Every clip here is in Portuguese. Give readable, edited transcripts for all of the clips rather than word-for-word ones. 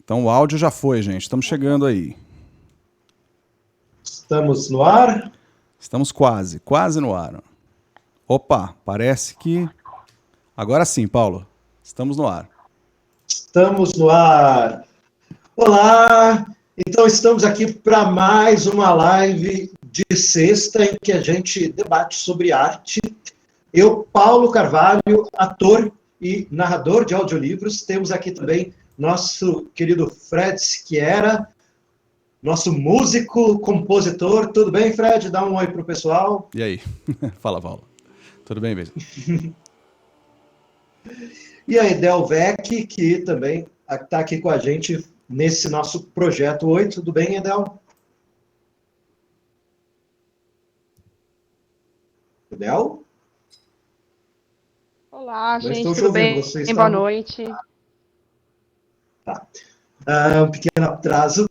Então o áudio já foi, gente. Estamos chegando aí. Estamos no ar? Estamos quase no ar. Opa, parece que... Agora sim, Paulo. Estamos no ar. Estamos no ar. Olá! Então estamos aqui para mais uma live de sexta em que a gente debate sobre arte. Eu, Paulo Carvalho, ator e narrador de audiolivros. Temos aqui também nosso querido Fred Siqueira, nosso músico, compositor. Tudo bem, Fred? Dá um oi pro pessoal. E aí? Fala, Paulo. Tudo bem mesmo? E a Edel Vec, que também está aqui com a gente nesse nosso projeto 8. Tudo bem, Edel? Edel? Olá, Não gente, estou te tudo ouvindo. bem? Você está... Boa noite. Tá. Um pequeno atraso.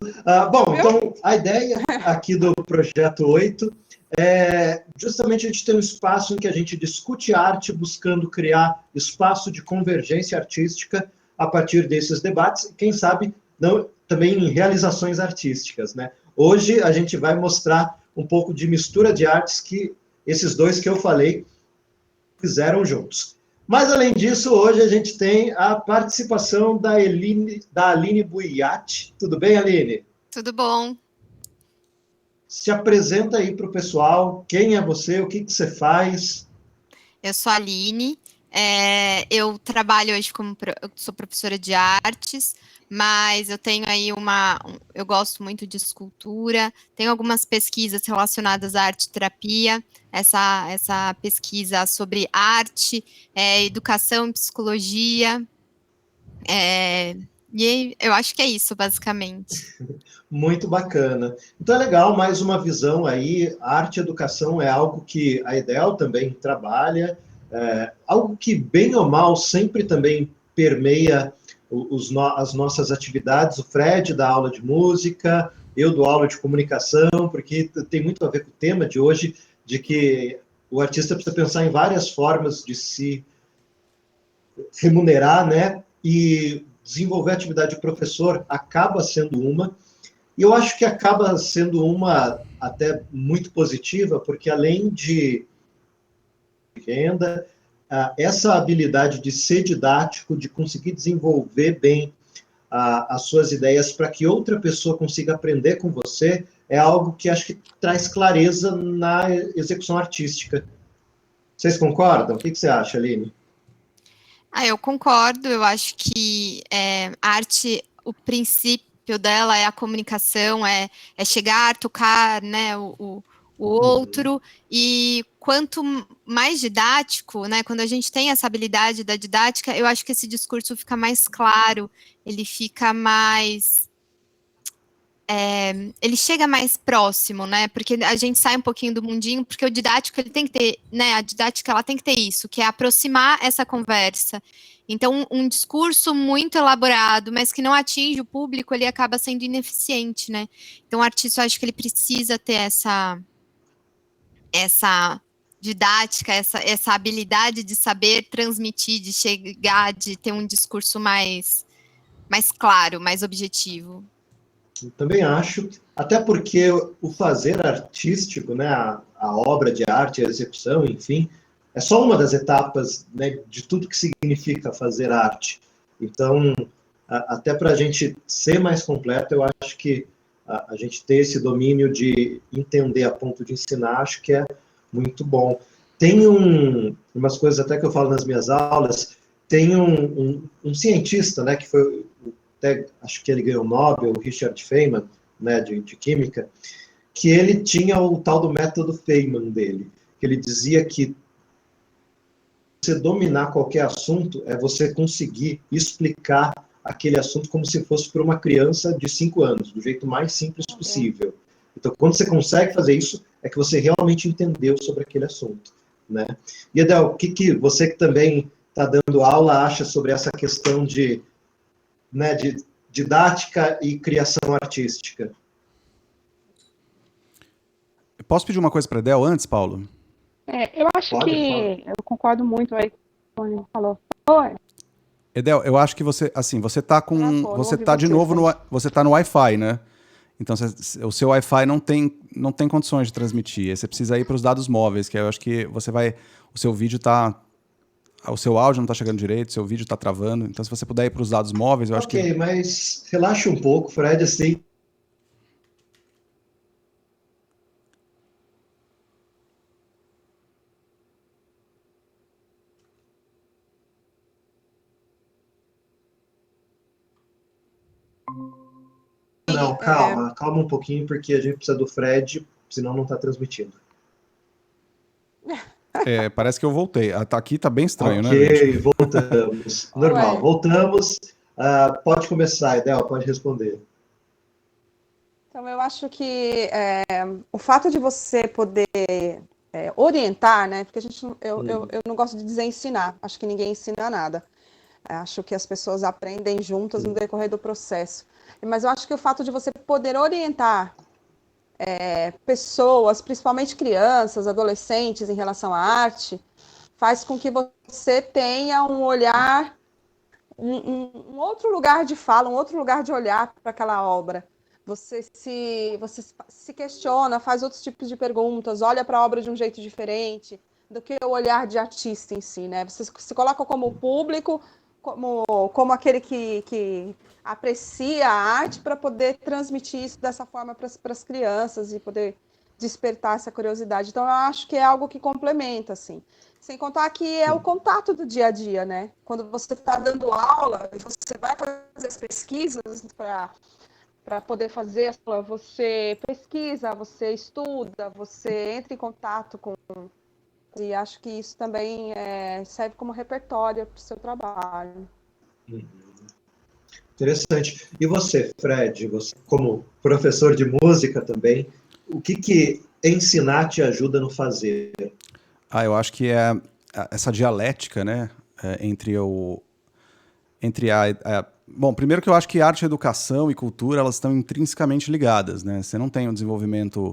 Bom, então, a ideia aqui do Projeto 8 é justamente a gente ter um espaço em que a gente discute arte, buscando criar espaço de convergência artística a partir desses debates, e quem sabe não, também em realizações artísticas, né? Hoje a gente vai mostrar um pouco de mistura de artes que esses dois que eu falei fizeram juntos. Mas, além disso, hoje a gente tem a participação da Aline Buiati. Tudo bem, Aline? Tudo bom. Se apresenta aí para o pessoal. Quem é você? O que você faz? Eu sou a Aline. Eu trabalho hoje eu sou professora de artes, mas eu tenho aí eu gosto muito de escultura, tenho algumas pesquisas relacionadas à arte-terapia, essa pesquisa sobre arte, educação e psicologia, e eu acho que é isso, basicamente. Muito bacana. Então é legal, mais uma visão aí. Arte e educação é algo que a Edel também trabalha, algo que, bem ou mal, sempre também permeia as nossas atividades. O Fred dá aula de música, eu dou aula de comunicação, porque tem muito a ver com o tema de hoje, de que o artista precisa pensar em várias formas de se remunerar, né? E desenvolver a atividade de professor acaba sendo uma. E eu acho que acaba sendo uma até muito positiva, porque além de renda, essa habilidade de ser didático, de conseguir desenvolver bem as suas ideias para que outra pessoa consiga aprender com você, é algo que acho que traz clareza na execução artística. Vocês concordam? O que você acha, Aline? Eu concordo. Eu acho que a arte, o princípio dela é a comunicação, é chegar, tocar, né, o outro, e quanto mais didático, né, quando a gente tem essa habilidade da didática, eu acho que esse discurso fica mais claro, ele fica mais... ele chega mais próximo, né, porque a gente sai um pouquinho do mundinho, porque o didático, ele tem que ter, né, a didática, ela tem que ter isso, que é aproximar essa conversa. Então, um discurso muito elaborado, mas que não atinge o público, ele acaba sendo ineficiente, né. Então, o artista, eu acho que ele precisa ter essa didática, essa habilidade de saber transmitir, de chegar, de ter um discurso mais claro, mais objetivo. Eu também acho, até porque o fazer artístico, né, a obra de arte, a execução, enfim, é só uma das etapas, né, de tudo que significa fazer arte. Então, até para a gente ser mais completo, eu acho que a gente ter esse domínio de entender a ponto de ensinar, acho que é muito bom. Tem umas coisas até que eu falo nas minhas aulas, tem um cientista, né, que foi, até acho que ele ganhou o Nobel, o Richard Feynman, né, de química, que ele tinha o tal do método Feynman dele, que ele dizia que você dominar qualquer assunto é você conseguir explicar aquele assunto como se fosse para uma criança de 5 anos, do jeito mais simples possível. Então, quando você consegue fazer isso, é que você realmente entendeu sobre aquele assunto, né? E, Edel, o que você que também está dando aula acha sobre essa questão de didática e criação artística? Posso pedir uma coisa para a Del antes, Paulo? Eu acho Pode, que eu concordo muito aí com o que o Tony falou. Oi. Edel, eu acho que você, assim, você tá com, você tá de novo você tá no Wi-Fi, né? Então o seu Wi-Fi não tem condições de transmitir. Aí você precisa ir para os dados móveis, que aí eu acho que você vai, o seu vídeo tá, o seu áudio não tá chegando direito, o seu vídeo tá travando. Então se você puder ir para os dados móveis, eu acho que Ok, mas relaxa um pouco, Fred, assim. Não, calma um pouquinho, porque a gente precisa do Fred, senão não está transmitindo. parece que eu voltei. Aqui tá bem estranho, né, Ok, gente? voltamos. Normal, Ué. voltamos. Pode começar, Edel, pode responder. Então, eu acho que o fato de você poder orientar, né? Porque eu não gosto de dizer ensinar, acho que ninguém ensina nada. Acho que as pessoas aprendem juntas no decorrer do processo. Mas eu acho que o fato de você poder orientar pessoas, principalmente crianças, adolescentes, em relação à arte, faz com que você tenha um olhar, um outro lugar de fala, um outro lugar de olhar para aquela obra. Você se questiona, faz outros tipos de perguntas, olha para a obra de um jeito diferente do que o olhar de artista em si, né? Você se coloca como público, como aquele que aprecia a arte para poder transmitir isso dessa forma para as crianças e poder despertar essa curiosidade. Então, eu acho que é algo que complementa, assim. Sem contar que é o contato do dia a dia, né? Quando você está dando aula, você vai fazer as pesquisas para poder fazer, você pesquisa, você estuda, você entra em contato com... E acho que isso também serve como repertório para o seu trabalho. Interessante. E você, Fred, você como professor de música também, o que ensinar te ajuda no fazer? Eu acho que é essa dialética, né, bom, primeiro que eu acho que arte, educação e cultura, elas estão intrinsecamente ligadas, né? Você não tem um desenvolvimento,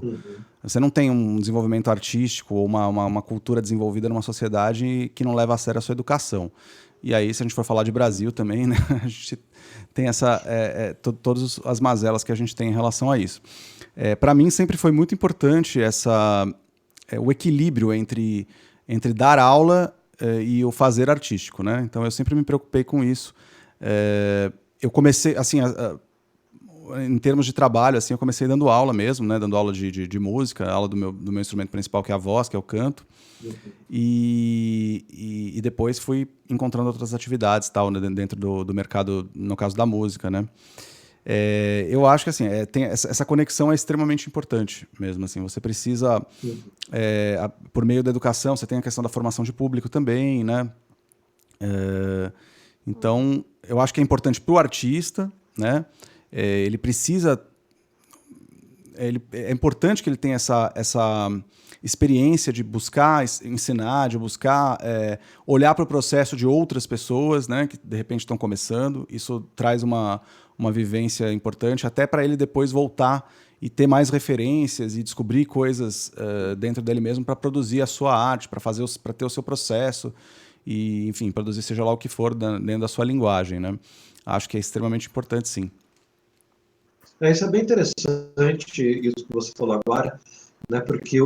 você não tem um desenvolvimento artístico ou uma cultura desenvolvida numa sociedade que não leva a sério a sua educação. E aí, se a gente for falar de Brasil também, né, a gente tem todas as mazelas que a gente tem em relação a isso. Para mim, sempre foi muito importante o equilíbrio entre dar aula e o fazer artístico, né? Então, eu sempre me preocupei com isso. Eu comecei, assim, em termos de trabalho, assim, eu comecei dando aula mesmo, né? Dando aula de música, aula do meu instrumento principal, que é a voz, que é o canto. E depois fui encontrando outras atividades, tal, né, dentro do mercado, no caso da música, né? Eu acho que assim, essa conexão é extremamente importante mesmo. Assim, você precisa, por meio da educação, você tem a questão da formação de público também, né? Então, eu acho que é importante para o artista, né? Ele precisa... é importante que ele tenha essa experiência de buscar ensinar, de buscar olhar para o processo de outras pessoas, né, que de repente estão começando. Isso traz uma vivência importante, até para ele depois voltar e ter mais referências e descobrir coisas dentro dele mesmo para produzir a sua arte, para ter o seu processo e, enfim, produzir seja lá o que for dentro da sua linguagem, né? Acho que é extremamente importante, sim. Isso é bem interessante, isso que você falou agora, né? Porque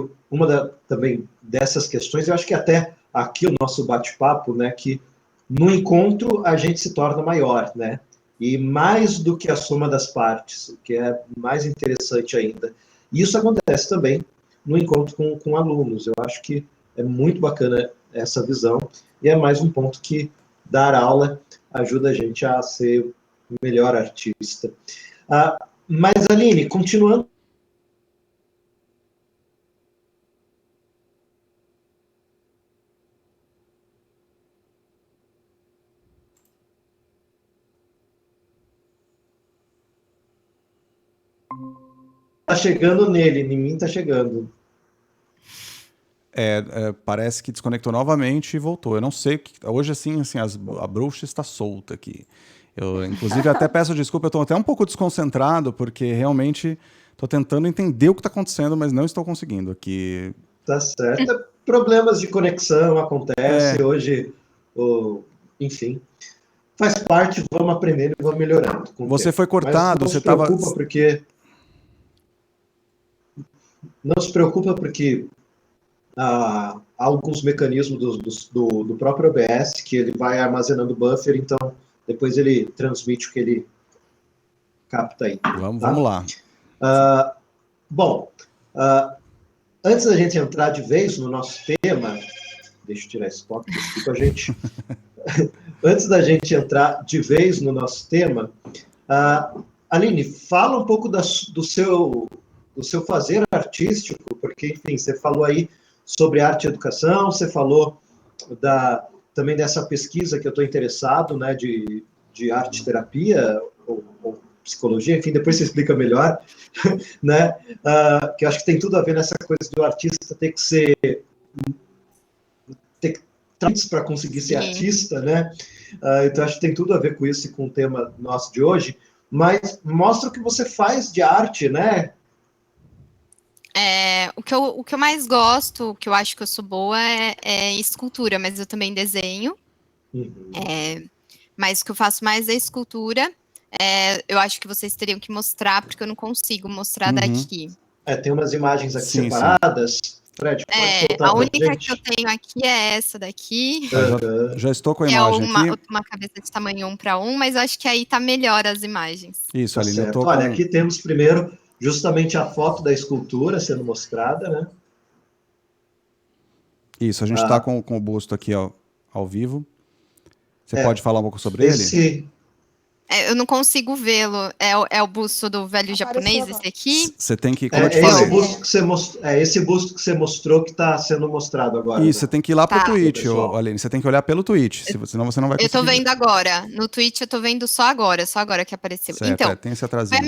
também dessas questões, eu acho que até aqui o nosso bate-papo, né? Que no encontro a gente se torna maior, né? E mais do que a soma das partes, o que é mais interessante ainda. E isso acontece também no encontro com alunos. Eu acho que é muito bacana essa visão, e é mais um ponto que dar aula ajuda a gente a ser o melhor artista. Mas, Aline, continuando. Tá chegando nele, em mim tá chegando. Parece que desconectou novamente e voltou. Eu não sei, hoje assim a bruxa está solta aqui. Eu, inclusive, até peço desculpa, eu estou até um pouco desconcentrado, porque realmente estou tentando entender o que está acontecendo, mas não estou conseguindo aqui. Tá certo. Problemas de conexão acontecem hoje, enfim. faz parte, vamos aprendendo e vamos melhorando. Você foi cortado, Mas você estava... Não se preocupa porque há alguns mecanismos do próprio OBS que ele vai armazenando buffer, então depois ele transmite o que ele capta aí. Vamos lá. Bom, antes da gente entrar de vez no nosso tema, deixa eu tirar esse foto aqui com a gente. Antes da gente entrar de vez no nosso tema, Aline, fala um pouco do seu fazer artístico, porque, enfim, você falou aí sobre arte e educação, você falou também dessa pesquisa que eu estou interessado, né, de arte-terapia ou psicologia, enfim, depois você explica melhor, né, que eu acho que tem tudo a ver nessa coisa do artista ter que para conseguir ser artista, né, então acho que tem tudo a ver com isso e com o tema nosso de hoje, mas mostra o que você faz de arte, né? O que eu mais gosto, o que eu acho que eu sou boa é escultura, mas eu também desenho. Uhum. Mas o que eu faço mais é escultura. Eu acho que vocês teriam que mostrar, porque eu não consigo mostrar daqui. Tem umas imagens aqui separadas. Sim. Fred, pode soltar a única que eu tenho aqui é essa daqui. Já estou com a imagem aqui. Uma cabeça de tamanho 1:1, mas eu acho que aí tá melhor as imagens. Isso, Aline, eu tô com... Olha, aqui temos primeiro justamente a foto da escultura sendo mostrada, né? Isso, a gente está com o busto aqui ao vivo. Você pode falar um pouco sobre ele? Eu não consigo vê-lo. É o busto do velho japonês, esse aqui? Você tem que, como eu te falei... Esse busto que você mostrou que está sendo mostrado agora. Isso, você tem que ir lá pro Twitch, Aline. Você tem que olhar pelo Twitch, senão você não vai conseguir. Eu tô vendo agora. No Twitch eu tô vendo só agora que apareceu. Certo, então, tem esse atrasinho.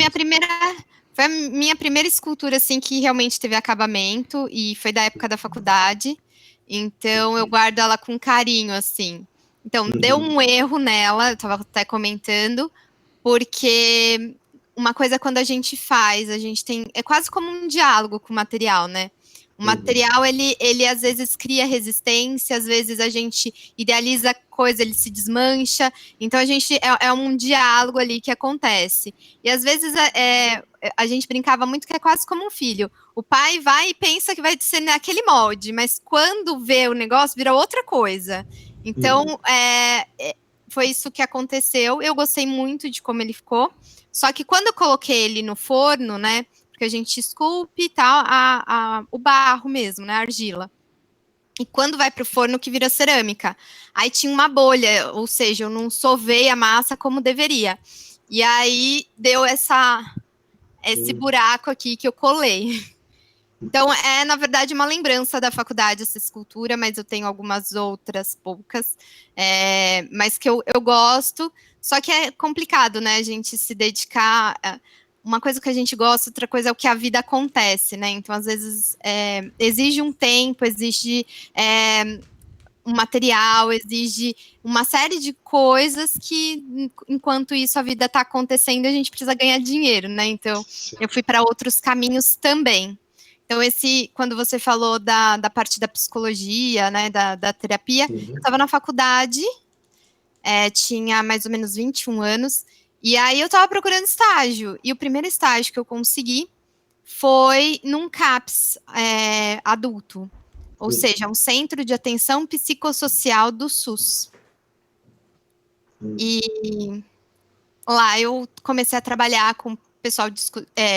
Foi a minha primeira escultura, assim, que realmente teve acabamento, e foi da época da faculdade. Então, eu guardo ela com carinho, assim. Então, deu um erro nela, eu estava até comentando, porque uma coisa quando a gente faz, a gente tem... É quase como um diálogo com o material, né? O material, ele às vezes cria resistência, às vezes a gente idealiza coisa, ele se desmancha. Então, a gente... É um diálogo ali que acontece. E às vezes a gente brincava muito que é quase como um filho. O pai vai e pensa que vai ser naquele molde, mas quando vê o negócio, vira outra coisa. Então, foi isso que aconteceu. Eu gostei muito de como ele ficou. Só que quando eu coloquei ele no forno, né? Porque a gente esculpe e tal, o barro mesmo, né? A argila. E quando vai para o forno que vira cerâmica. Aí tinha uma bolha, ou seja, eu não sovei a massa como deveria. E aí deu esse buraco aqui que eu colei. Então, na verdade, uma lembrança da faculdade, essa escultura, mas eu tenho algumas outras, poucas, mas que eu gosto, só que é complicado, né, a gente se dedicar, uma coisa que a gente gosta, outra coisa é o que a vida acontece, né, então, às vezes, exige um tempo, exige um material, exige uma série de coisas que, enquanto isso, a vida está acontecendo, a gente precisa ganhar dinheiro, né, então, eu fui para outros caminhos também. Então, quando você falou da parte da psicologia, né, da terapia, eu estava na faculdade, tinha mais ou menos 21 anos, e aí eu estava procurando estágio, e o primeiro estágio que eu consegui foi num CAPS adulto, ou seja, um Centro de Atenção Psicossocial do SUS. E lá eu comecei a trabalhar com pessoal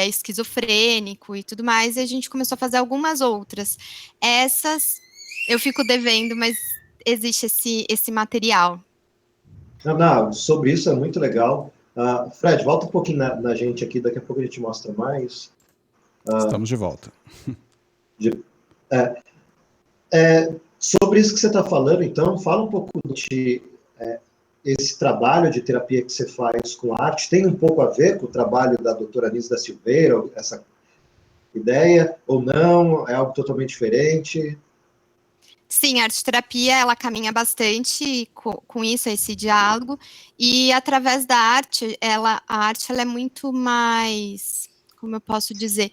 esquizofrênico e tudo mais, e a gente começou a fazer algumas outras. Essas eu fico devendo, mas existe esse material. Não, sobre isso é muito legal. Fred, volta um pouquinho na gente aqui, daqui a pouco a gente mostra mais. Estamos de volta. Sobre isso que você está falando, então, fala um pouco de esse trabalho de terapia que você faz com arte. Tem um pouco a ver com o trabalho da doutora Anísia da Silveira, essa ideia, ou não? É algo totalmente diferente? Sim, a arte-terapia, ela caminha bastante com isso, esse diálogo, e através da arte, a arte ela é muito mais, como eu posso dizer,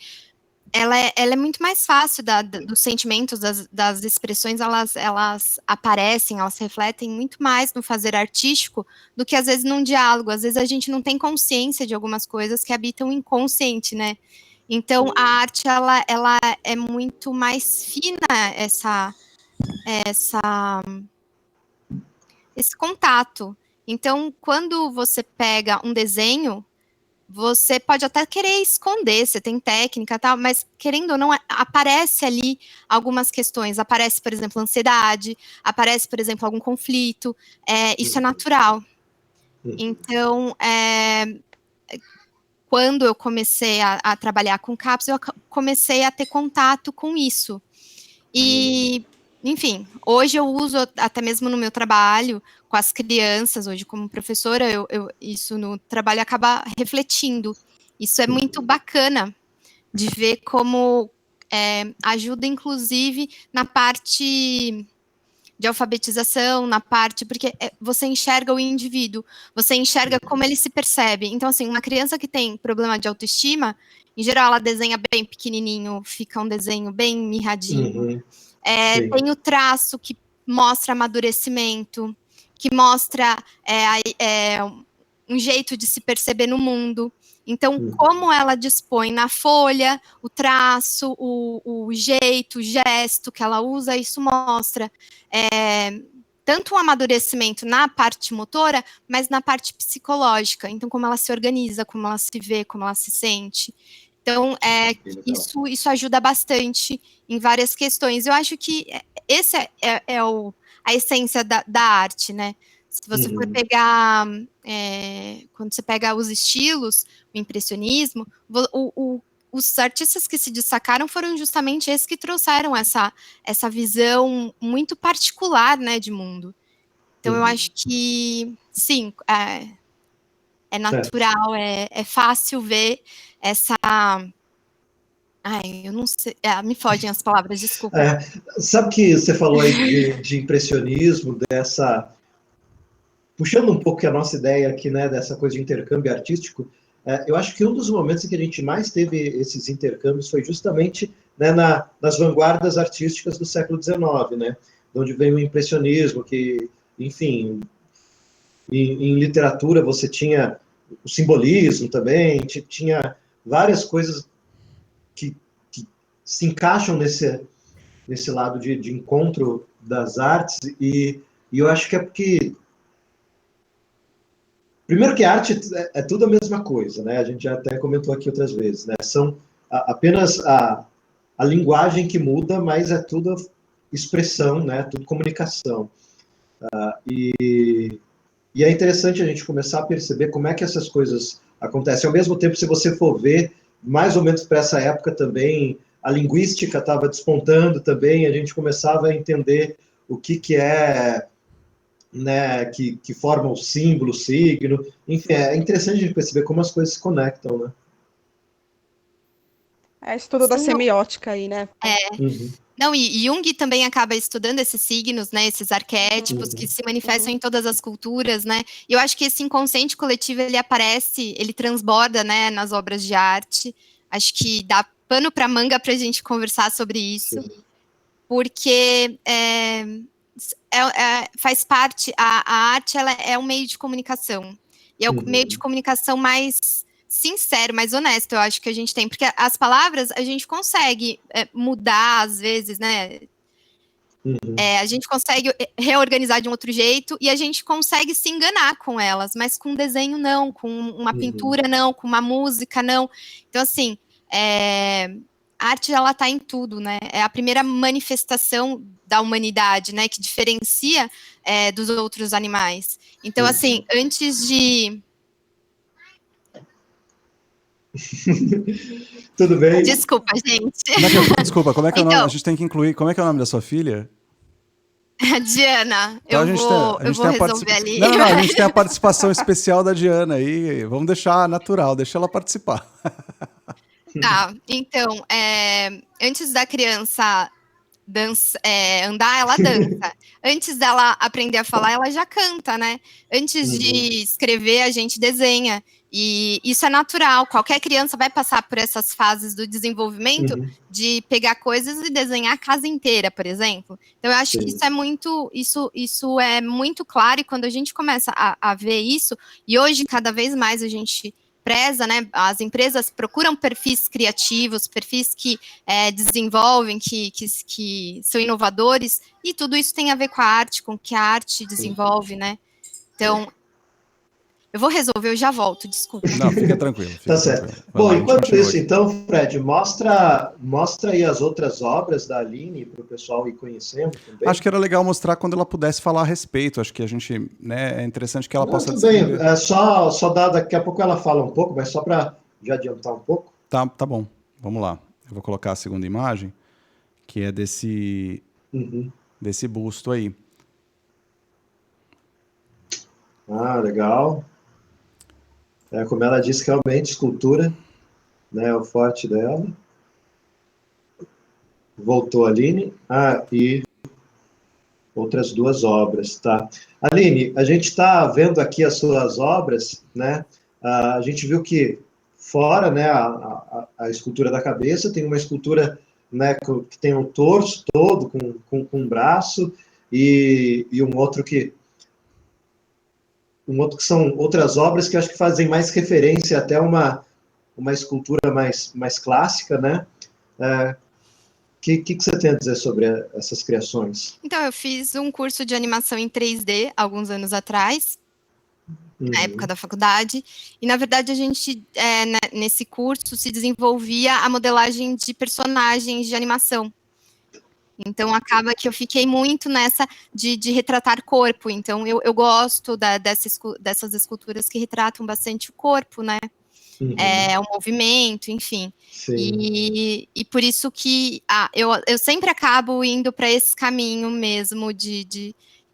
ela é muito mais fácil dos sentimentos, das expressões, elas aparecem, elas refletem muito mais no fazer artístico do que, às vezes, num diálogo. Às vezes, a gente não tem consciência de algumas coisas que habitam o inconsciente, né? Então, a arte, ela é muito mais fina, esse contato. Então, quando você pega um desenho, você pode até querer esconder, você tem técnica e tal, mas, querendo ou não, aparece ali algumas questões. Aparece, por exemplo, ansiedade, aparece, por exemplo, algum conflito. Isso é natural. Então, quando eu comecei a trabalhar com CAPS, eu comecei a ter contato com isso. E, enfim, hoje eu uso até mesmo no meu trabalho, com as crianças, hoje como professora, isso no trabalho acaba refletindo. Isso é muito bacana de ver como ajuda, inclusive, na parte de alfabetização, na parte, porque você enxerga o indivíduo, você enxerga como ele se percebe. Então, assim, uma criança que tem problema de autoestima, em geral, ela desenha bem pequenininho, fica um desenho bem mirradinho. Tem o traço que mostra amadurecimento, que mostra um jeito de se perceber no mundo. Então, como ela dispõe na folha, o traço, o jeito, o gesto que ela usa, isso mostra tanto um amadurecimento na parte motora, mas na parte psicológica. Então, como ela se organiza, como ela se vê, como ela se sente. Então, isso ajuda bastante em várias questões. Eu acho que esse a essência da arte, né? Se você for pegar, quando você pega os estilos, o impressionismo, os artistas que se destacaram foram justamente esses que trouxeram essa visão muito particular, né, de mundo. Então, eu acho que, sim, é natural, é fácil ver essa... Ai, eu não sei, me fogem as palavras, desculpa. Sabe que você falou aí de impressionismo, puxando um pouco a nossa ideia aqui, né, dessa coisa de intercâmbio artístico, eu acho que um dos momentos em que a gente mais teve esses intercâmbios foi justamente, né, nas vanguardas artísticas do século XIX, né, onde veio o impressionismo, que, enfim, em literatura você tinha o simbolismo também, tinha várias coisas que se encaixam nesse lado de encontro das artes, e eu acho que é porque... Primeiro que arte é tudo a mesma coisa, né? A gente já até comentou aqui outras vezes, né? São apenas a linguagem que muda, mas é tudo expressão, né? Tudo comunicação. E é interessante a gente começar a perceber como é que essas coisas acontecem. Ao mesmo tempo, se você for ver, mais ou menos para essa época também, a linguística estava despontando também, a gente começava a entender o que é... né, que formam o símbolo, o signo, enfim, é interessante a gente perceber como as coisas se conectam, né? Estudo da semiótica aí, né? Não, e Jung também acaba estudando esses signos, né, esses arquétipos que se manifestam em todas as culturas, né, e eu acho que esse inconsciente coletivo, ele aparece, ele transborda, né, nas obras de arte. Acho que dá pano para manga para a gente conversar sobre isso, porque faz parte, a arte, ela é um meio de comunicação, e é o meio de comunicação mais sincero, mais honesto, eu acho que a gente tem, porque as palavras a gente consegue mudar às vezes, né? A gente consegue reorganizar de um outro jeito e a gente consegue se enganar com elas, mas com desenho não, com uma pintura não, com uma música não. Então, assim, a arte, ela tá em tudo, né? É a primeira manifestação da humanidade, né? Que diferencia dos outros animais. Então, assim, antes de... Tudo bem? Desculpa, gente. Desculpa, como é que é o nome? A gente tem que incluir. Como é que é o nome da sua filha? Diana, então, eu vou resolver ali. Não, a gente tem a participação especial da Diana aí. Vamos deixar natural, deixa ela participar. Tá, então, antes da criança andar, ela dança. Antes dela aprender a falar, ela já canta, né? Antes de escrever, a gente desenha. E isso é natural, qualquer criança vai passar por essas fases do desenvolvimento de pegar coisas e desenhar a casa inteira, por exemplo. Então, eu acho que isso é muito claro, e quando a gente começa a ver isso, e hoje, cada vez mais, a gente preza, né? As empresas procuram perfis criativos, perfis que desenvolvem, que são inovadores, e tudo isso tem a ver com a arte, com o que a arte desenvolve, né? Então, eu vou resolver, eu já volto, desculpa. Não, fica tranquilo. Fica Tá certo. tranquilo. Bom, Lá, enquanto isso, aqui. então, Fred, mostra aí as outras obras da Aline para o pessoal ir conhecendo também. Acho que era legal mostrar quando ela pudesse falar a respeito. Acho que a gente, né, é interessante que ela possa tudo bem, descrever. só daqui a pouco ela fala um pouco, mas só para já adiantar um pouco. Tá bom. Vamos lá. Eu vou colocar a segunda imagem, que é desse busto aí. Ah, legal. Como ela disse, realmente, escultura, né, é o forte dela. Voltou a Aline. E outras duas obras, tá? Aline, a gente está vendo aqui as suas obras, né? A gente viu que fora, né, a escultura da cabeça, tem uma escultura, né, que tem um torso todo com um braço e um outro que são outras obras que acho que fazem mais referência até uma escultura mais clássica, né? Que você tem a dizer sobre essas criações? Então, eu fiz um curso de animação em 3D alguns anos atrás, na época da faculdade, e na verdade a gente, nesse curso, se desenvolvia a modelagem de personagens de animação. Então, acaba que eu fiquei muito nessa de retratar corpo. Então, eu gosto dessas esculturas que retratam bastante o corpo, né? O movimento, enfim. E por isso que eu sempre acabo indo para esse caminho mesmo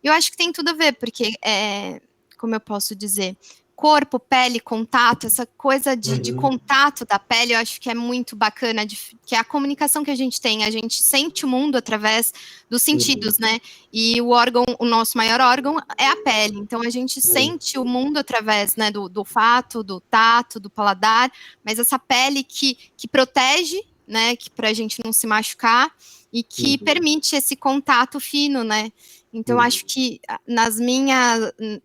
eu acho que tem tudo a ver, porque, como eu posso dizer, corpo, pele, contato, essa coisa de contato da pele, eu acho que é muito bacana, que é a comunicação que a gente tem, a gente sente o mundo através dos sentidos, né? E o nosso maior órgão é a pele, então a gente sente o mundo através, né, do olfato, do tato, do paladar, mas essa pele que protege, né, que pra gente não se machucar e que permite esse contato fino, né? Então, acho que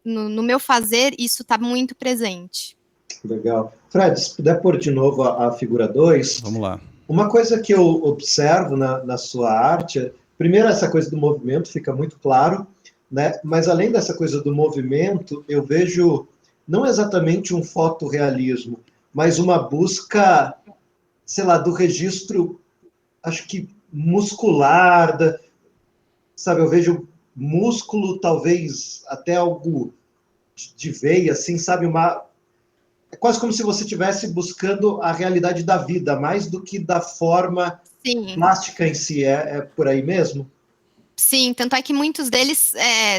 no meu fazer, isso está muito presente. Legal. Fred, se puder pôr de novo a figura 2. Vamos lá. Uma coisa que eu observo na sua arte, primeiro essa coisa do movimento fica muito claro, né? Mas além dessa coisa do movimento, eu vejo não exatamente um fotorrealismo, mas uma busca, sei lá, do registro, acho que muscular, sabe, eu vejo músculo, talvez até algo de veia, assim, sabe, é quase como se você estivesse buscando a realidade da vida, mais do que da forma plástica em si, é por aí mesmo? Sim, tanto é que muitos deles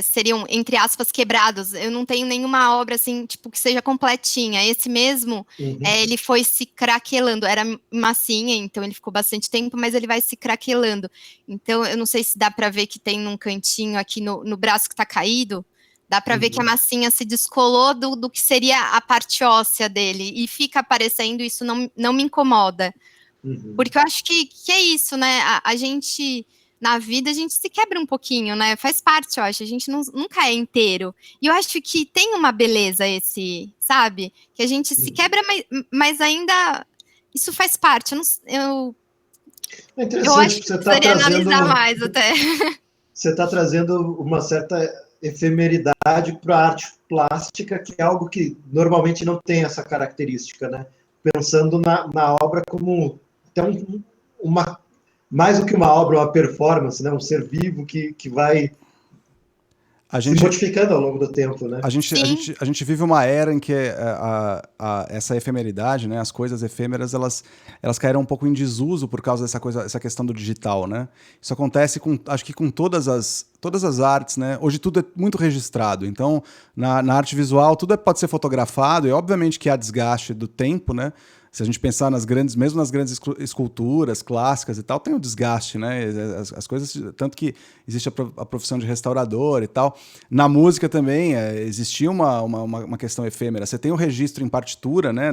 seriam, entre aspas, quebrados. Eu não tenho nenhuma obra, assim, tipo, que seja completinha. Esse mesmo, ele foi se craquelando. Era massinha, então ele ficou bastante tempo, mas ele vai se craquelando. Então, eu não sei se dá para ver que tem num cantinho aqui no braço que tá caído, dá para ver que a massinha se descolou do que seria a parte óssea dele. E fica aparecendo, isso não me incomoda. Porque eu acho que é isso, né? A gente... Na vida, a gente se quebra um pouquinho, né? Faz parte, eu acho. A gente nunca é inteiro. E eu acho que tem uma beleza sabe? Que a gente se quebra, mas ainda... Isso faz parte. Eu acho que você precisaria analisar mais até. Você está trazendo uma certa efemeridade para a arte plástica, que é algo que normalmente não tem essa característica, né? Pensando na obra como até mais do que uma obra, uma performance, né? Um ser vivo que vai se modificando ao longo do tempo, né? A gente vive uma era em que essa efemeridade, né? As coisas efêmeras, elas caíram um pouco em desuso por causa essa questão do digital, né? Isso acontece acho que com todas as artes, né? Hoje tudo é muito registrado. Então, na arte visual, tudo pode ser fotografado e obviamente que há desgaste do tempo, né? Se a gente pensar mesmo nas grandes esculturas clássicas e tal, tem o desgaste, né? As coisas, tanto que existe a profissão de restaurador e tal. Na música também existia uma questão efêmera. Você tem o registro em partitura, né?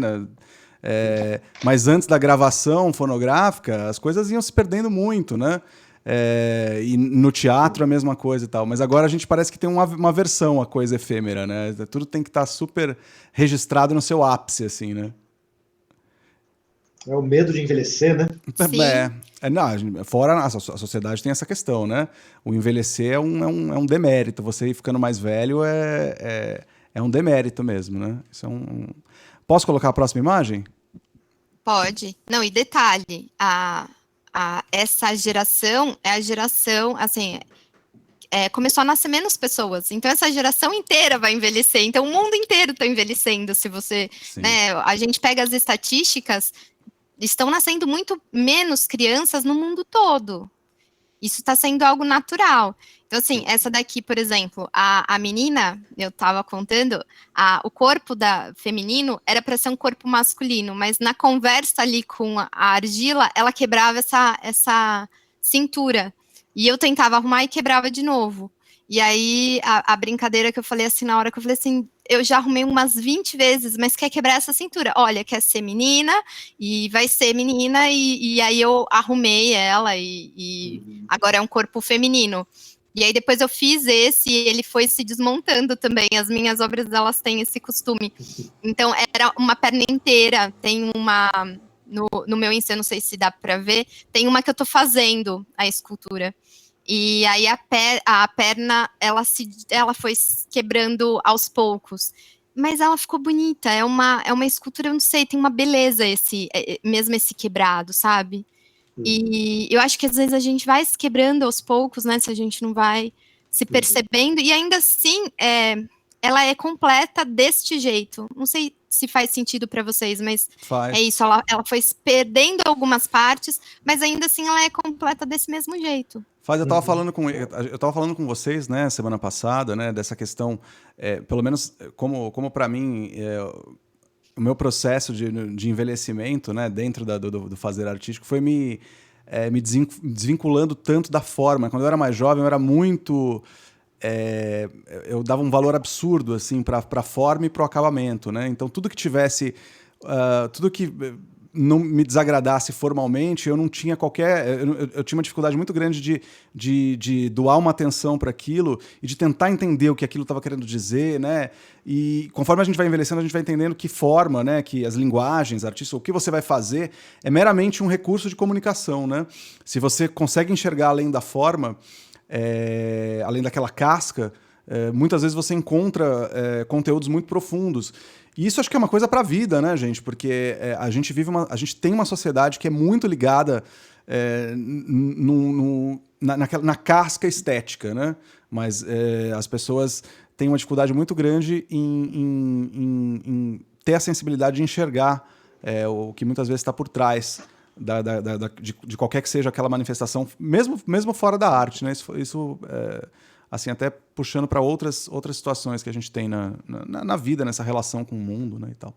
Mas antes da gravação fonográfica, as coisas iam se perdendo muito, né? E no teatro a mesma coisa e tal. Mas agora a gente parece que tem uma versão a coisa efêmera, né? Tudo tem que estar super registrado no seu ápice, assim, né? É o medo de envelhecer, né? Sim. Não, fora a sociedade tem essa questão, né? O envelhecer é um demérito. Você ir ficando mais velho é um demérito mesmo, né? Isso Posso colocar a próxima imagem? Pode. Não, e detalhe, essa geração é a geração, assim, começou a nascer menos pessoas, então essa geração inteira vai envelhecer, então o mundo inteiro está envelhecendo, se você, né, a gente pega as estatísticas, estão nascendo muito menos crianças no mundo todo. Isso está sendo algo natural. Então, assim, essa daqui, por exemplo, a menina, eu estava contando, o corpo feminino era para ser um corpo masculino, mas na conversa ali com a argila, ela quebrava essa cintura. E eu tentava arrumar e quebrava de novo. E aí, a brincadeira que eu falei assim, na hora que eu falei assim, eu já arrumei umas 20 vezes, mas quer quebrar essa cintura? Olha, quer ser menina, e vai ser menina, e aí eu arrumei ela, e agora é um corpo feminino. E aí depois eu fiz esse, e ele foi se desmontando também, as minhas obras, elas têm esse costume. Então, era uma perna inteira, tem uma... No meu ensino, não sei se dá para ver, tem uma que eu tô fazendo, a escultura. E aí a perna, ela foi quebrando aos poucos. Mas ela ficou bonita, é uma escultura, eu não sei, tem uma beleza mesmo esse quebrado, sabe? E eu acho que às vezes a gente vai se quebrando aos poucos, né? Se a gente não vai se percebendo, e ainda assim, ela é completa deste jeito. Não sei se faz sentido para vocês, mas é isso, ela foi perdendo algumas partes, mas ainda assim ela é completa desse mesmo jeito. Eu estava falando com vocês, né, semana passada, né, dessa questão, pelo menos como para mim, o meu processo de envelhecimento, né, dentro do fazer artístico foi me desvinculando tanto da forma. Quando eu era mais jovem, eu era muito... eu dava um valor absurdo assim, para a forma e para o acabamento, né? Então, tudo que tivesse... tudo que não me desagradasse formalmente, eu não tinha eu tinha uma dificuldade muito grande de doar uma atenção para aquilo e de tentar entender o que aquilo estava querendo dizer, né? E conforme a gente vai envelhecendo, a gente vai entendendo que forma, né? Que as linguagens artísticas, o que você vai fazer é meramente um recurso de comunicação, né? Se você consegue enxergar além da forma, além daquela casca, muitas vezes você encontra conteúdos muito profundos. E isso acho que é uma coisa para a vida, né, gente? Porque a gente tem uma sociedade que é muito ligada na casca estética, né? Mas as pessoas têm uma dificuldade muito grande em ter a sensibilidade de enxergar o que muitas vezes está por trás de qualquer que seja aquela manifestação, mesmo fora da arte, né? Isso assim, até puxando para outras situações que a gente tem na vida, nessa relação com o mundo, né, e tal.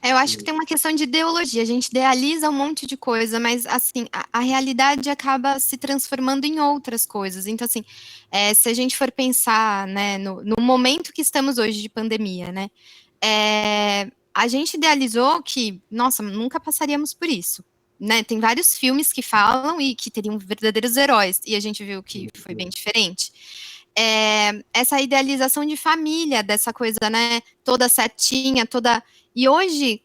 Eu acho que tem uma questão de ideologia, a gente idealiza um monte de coisa, mas, assim, a realidade acaba se transformando em outras coisas. Então, assim, se a gente for pensar, né, no momento que estamos hoje de pandemia, né, a gente idealizou que, nossa, nunca passaríamos por isso. Né, tem vários filmes que falam e que teriam verdadeiros heróis, e a gente viu que foi bem diferente. Essa idealização de família, dessa coisa, né, toda certinha, e hoje,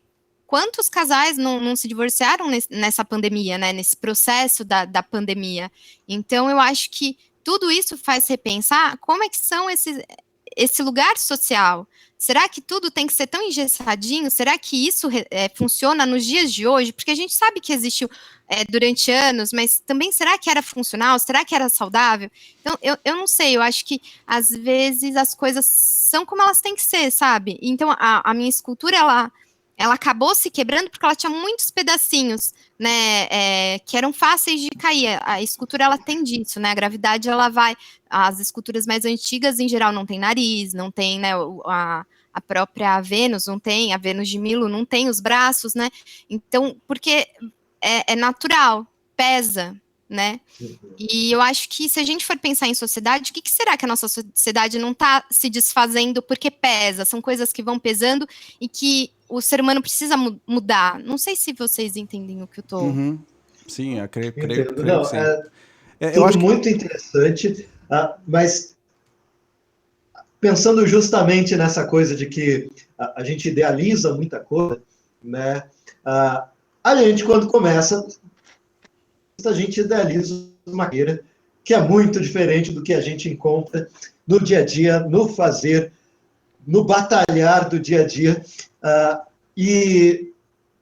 quantos casais não se divorciaram nessa pandemia, né, nesse processo da pandemia? Então, eu acho que tudo isso faz repensar como é que são esse lugar social. Será que tudo tem que ser tão engessadinho? Será que isso funciona nos dias de hoje? Porque a gente sabe que existiu durante anos, mas também será que era funcional? Será que era saudável? Então, eu não sei, eu acho que às vezes as coisas são como elas têm que ser, sabe? Então, a minha escultura, ela acabou se quebrando porque ela tinha muitos pedacinhos, né, que eram fáceis de cair. A escultura, ela tem disso, né, a gravidade, ela vai... As esculturas mais antigas, em geral, não tem nariz, não tem, né, a própria Vênus não tem, a Vênus de Milo não tem os braços, né? Então, porque é natural, pesa, né? E eu acho que se a gente for pensar em sociedade, o que será que a nossa sociedade não está se desfazendo porque pesa? São coisas que vão pesando e que o ser humano precisa mudar. Não sei se vocês entendem o que eu estou... Uhum. Sim, eu creio Não, que sim. tudo Eu acho que... muito interessante, mas pensando justamente nessa coisa de que a gente idealiza muita coisa, né? A gente, quando começa, a gente idealiza uma carreira que é muito diferente do que a gente encontra no dia a dia, no fazer, no batalhar do dia a dia. E,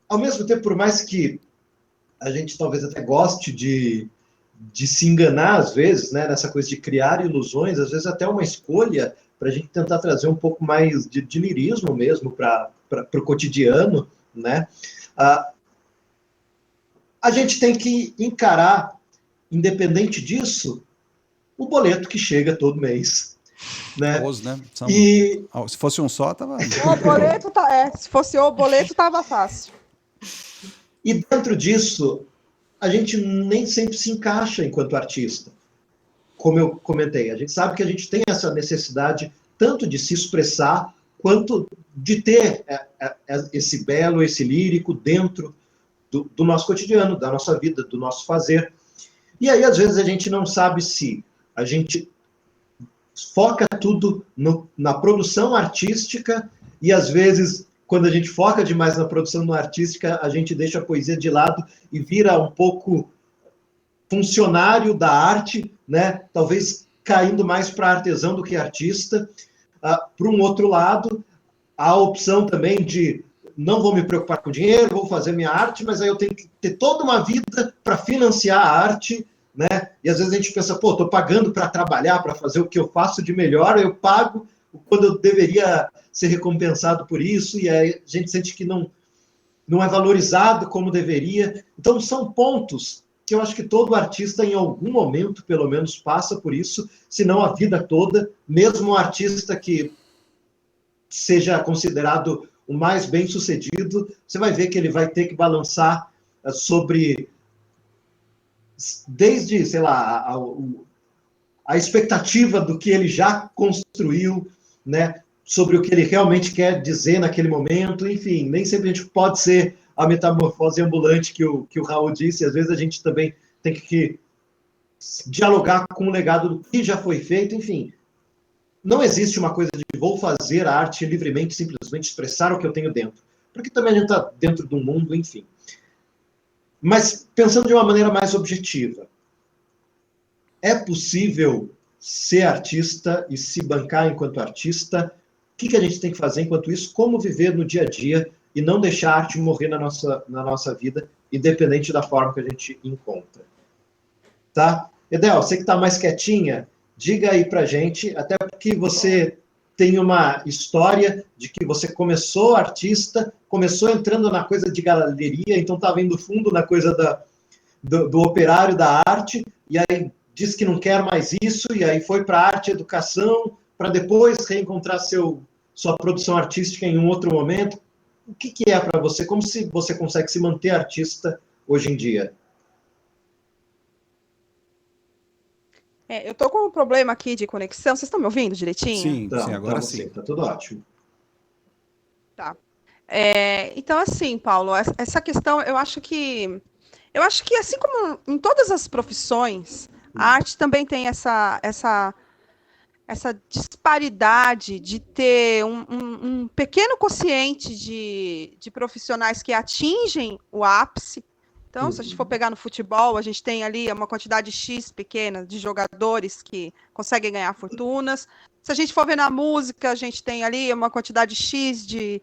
ao mesmo tempo, por mais que a gente talvez até goste de se enganar, às vezes, né, nessa coisa de criar ilusões, às vezes até uma escolha para a gente tentar trazer um pouco mais de lirismo mesmo para o cotidiano, né? A gente tem que encarar, independente disso, o boleto que chega todo mês, né? Se fosse um só, tava... O boleto se fosse o boleto, tava fácil. E dentro disso, a gente nem sempre se encaixa enquanto artista. Como eu comentei, a gente sabe que a gente tem essa necessidade tanto de se expressar, quanto de ter esse belo, esse lírico dentro do nosso cotidiano, da nossa vida, do nosso fazer. E aí, às vezes, a gente não sabe se a gente foca tudo na produção artística e, às vezes, quando a gente foca demais na produção artística, a gente deixa a poesia de lado e vira um pouco funcionário da arte, né? Talvez caindo mais para artesão do que artista. Por um outro lado, há a opção também de não vou me preocupar com dinheiro, vou fazer minha arte, mas aí eu tenho que ter toda uma vida para financiar a arte, né? E às vezes a gente pensa, pô, estou pagando para trabalhar, para fazer o que eu faço de melhor, eu pago quando eu deveria ser recompensado por isso, e aí a gente sente que não é valorizado como deveria. Então, são pontos que eu acho que todo artista, em algum momento, pelo menos, passa por isso, se não a vida toda, mesmo um artista que seja considerado o mais bem-sucedido, você vai ver que ele vai ter que balançar sobre, desde, sei lá, a expectativa do que ele já construiu, né, sobre o que ele realmente quer dizer naquele momento, enfim, nem sempre a gente pode ser a metamorfose ambulante que o Raul disse, às vezes a gente também tem que dialogar com o legado do que já foi feito, enfim. Não existe uma coisa de vou fazer a arte livremente, simplesmente expressar o que eu tenho dentro, porque também a gente está dentro do mundo, enfim. Mas pensando de uma maneira mais objetiva, é possível ser artista e se bancar enquanto artista? O que a gente tem que fazer enquanto isso? Como viver no dia a dia e não deixar a arte morrer na nossa vida, independente da forma que a gente encontra. Tá? Edel, você que está mais quietinha, diga aí pra gente, até porque você tem uma história de que você começou artista, começou entrando na coisa de galeria, então estava indo fundo na coisa do operário da arte, e aí disse que não quer mais isso, e aí foi para arte e educação, para depois reencontrar sua produção artística em um outro momento. O que é para você? Como se você consegue se manter artista hoje em dia? Eu tô com um problema aqui de conexão. Vocês estão me ouvindo direitinho? Sim, Então, sim, agora sim. Está tudo ótimo. Tá. Então, assim, Paulo, essa questão, eu acho que assim como em todas as profissões, a arte também tem essa disparidade de ter um pequeno quociente de profissionais que atingem o ápice. Então, se a gente for pegar no futebol, a gente tem ali uma quantidade X pequena de jogadores que conseguem ganhar fortunas. Se a gente for ver na música, a gente tem ali uma quantidade X de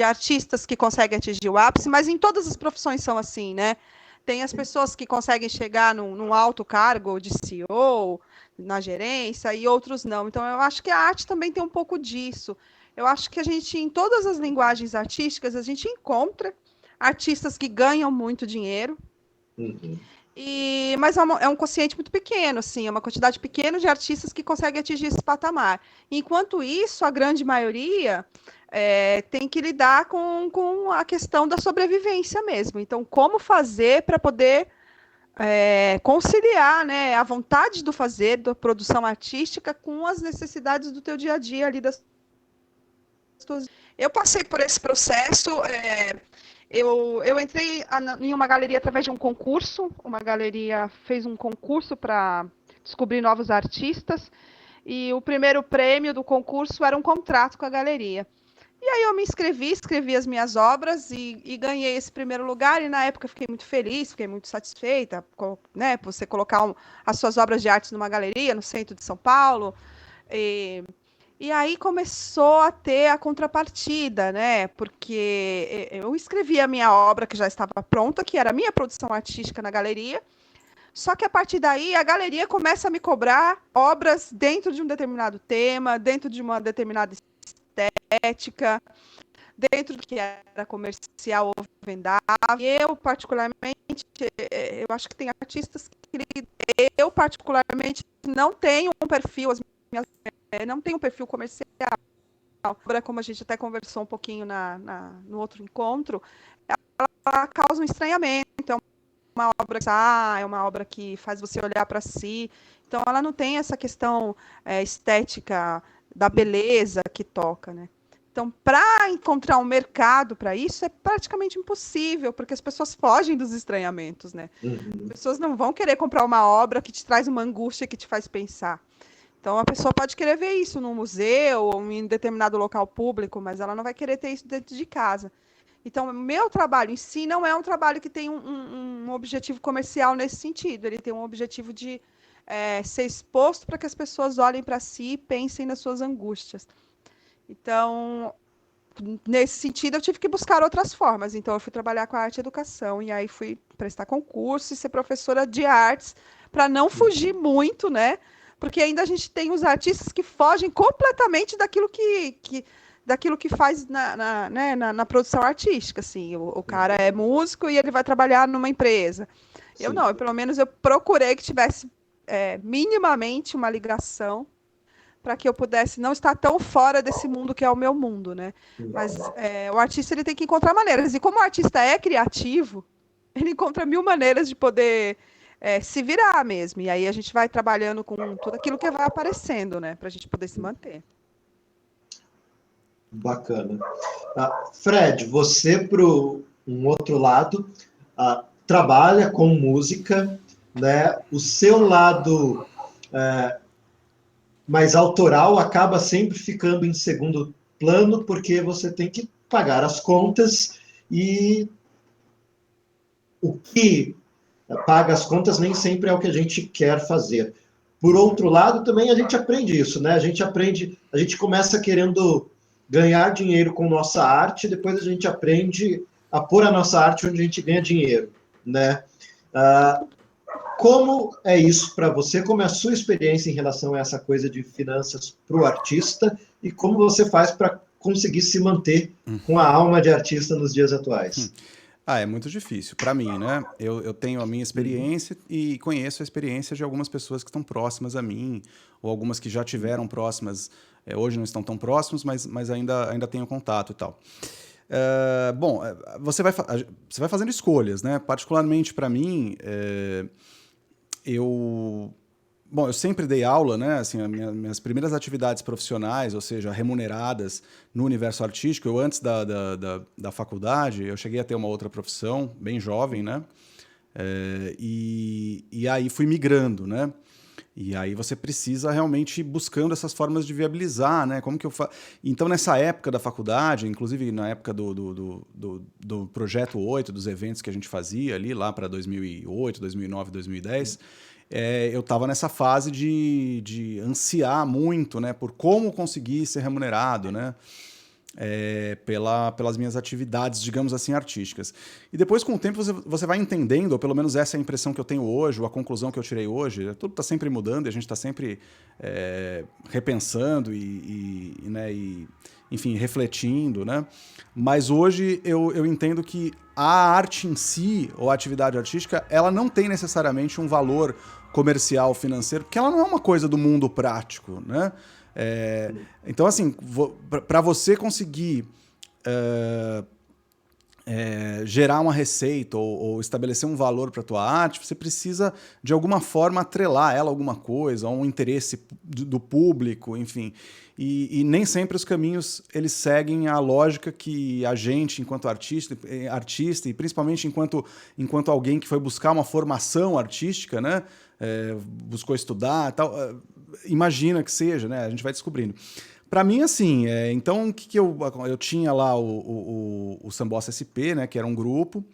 artistas que conseguem atingir o ápice, mas em todas as profissões são assim, né? Tem as pessoas que conseguem chegar num alto cargo de CEO, na gerência, e outros não. Então, eu acho que a arte também tem um pouco disso. Eu acho que a gente, em todas as linguagens artísticas, a gente encontra artistas que ganham muito dinheiro, mas é um quociente muito pequeno, assim, é uma quantidade pequena de artistas que conseguem atingir esse patamar. Enquanto isso, a grande maioria tem que lidar com a questão da sobrevivência mesmo. Então, como fazer para poder conciliar, né, a vontade do fazer, da produção artística, com as necessidades do teu dia a dia ali das tuas... Eu passei por esse processo, eu entrei em uma galeria através de um concurso, uma galeria fez um concurso para descobrir novos artistas, e o primeiro prêmio do concurso era um contrato com a galeria. E aí eu me escrevi as minhas obras e ganhei esse primeiro lugar, e na época eu fiquei muito feliz, fiquei muito satisfeita, né, por você colocar as suas obras de arte numa galeria no centro de São Paulo. E aí começou a ter a contrapartida, né, porque eu escrevi a minha obra que já estava pronta, que era a minha produção artística na galeria, só que a partir daí a galeria começa a me cobrar obras dentro de um determinado tema, dentro de uma determinada estética, dentro do que era comercial ou vendável. E eu, particularmente, eu acho que tem artistas que eu, particularmente, não tenho um perfil, não tenho um perfil comercial. Como a gente até conversou um pouquinho no outro encontro, ela causa um estranhamento. É uma obra que faz você olhar para si. Então, ela não tem essa questão estética da beleza que toca, né? Então, para encontrar um mercado para isso é praticamente impossível, porque as pessoas fogem dos estranhamentos, né? As pessoas não vão querer comprar uma obra que te traz uma angústia que te faz pensar. Então, a pessoa pode querer ver isso num museu ou em determinado local público, mas ela não vai querer ter isso dentro de casa. Então, o meu trabalho em si não é um trabalho que tem um objetivo comercial nesse sentido. Ele tem um objetivo de ser exposto para que as pessoas olhem para si e pensem nas suas angústias. Então, nesse sentido, eu tive que buscar outras formas. Então, eu fui trabalhar com a arte e educação, e aí fui prestar concurso e ser professora de artes, para não fugir muito, né? Porque ainda a gente tem os artistas que fogem completamente daquilo que faz na produção artística. Assim. O cara é músico e ele vai trabalhar numa empresa. Sim. Pelo menos eu procurei que tivesse minimamente uma ligação para que eu pudesse não estar tão fora desse mundo que é o meu mundo, né? Mas o artista ele tem que encontrar maneiras. E como o artista é criativo, ele encontra 1000 maneiras de poder se virar mesmo. E aí a gente vai trabalhando com tudo aquilo que vai aparecendo, né? Para a gente poder se manter. Bacana. Fred, você, por um outro lado, trabalha com música, né? O seu lado mais autoral acaba sempre ficando em segundo plano, porque você tem que pagar as contas e o que paga as contas nem sempre é o que a gente quer fazer. Por outro lado, também a gente aprende isso, né? A gente começa querendo ganhar dinheiro com nossa arte, depois a gente aprende a pôr a nossa arte onde a gente ganha dinheiro, né? Como é isso para você? Como é a sua experiência em relação a essa coisa de finanças para o artista e como você faz para conseguir se manter com a alma de artista nos dias atuais? É muito difícil para mim, né? Eu tenho a minha experiência e conheço a experiência de algumas pessoas que estão próximas a mim, ou algumas que já tiveram próximas, hoje não estão tão próximos, mas ainda tenho contato e tal. Bom, você vai fazendo escolhas, né? Particularmente para mim, eu sempre dei aula, né? Assim, minhas primeiras atividades profissionais, ou seja, remuneradas no universo artístico, eu antes da faculdade, eu cheguei a ter uma outra profissão, bem jovem, né? E aí fui migrando, né? E aí você precisa realmente ir buscando essas formas de viabilizar, né? Como que eu faço? Então, nessa época da faculdade, inclusive na época do Projeto 8, dos eventos que a gente fazia ali, lá para 2008, 2009, 2010, eu estava nessa fase de ansiar muito, né? Por como conseguir ser remunerado, né? Pelas minhas atividades, digamos assim, artísticas. E depois, com o tempo, você vai entendendo, ou pelo menos essa é a impressão que eu tenho hoje, ou a conclusão que eu tirei hoje, tudo está sempre mudando, e a gente está sempre repensando enfim, refletindo, né? Mas hoje eu entendo que a arte em si, ou a atividade artística, ela não tem necessariamente um valor comercial, financeiro, porque ela não é uma coisa do mundo prático, né? Então, assim, para você conseguir gerar uma receita ou estabelecer um valor para a tua arte, você precisa, de alguma forma, atrelar ela a alguma coisa, a um interesse do público, enfim. E nem sempre os caminhos eles seguem a lógica que a gente, enquanto artista e principalmente enquanto alguém que foi buscar uma formação artística, né, buscou estudar, tal, imagina que seja, né, a gente vai descobrindo. Para mim, assim, então o que eu tinha lá o Sambossa SP, né, que era um grupo,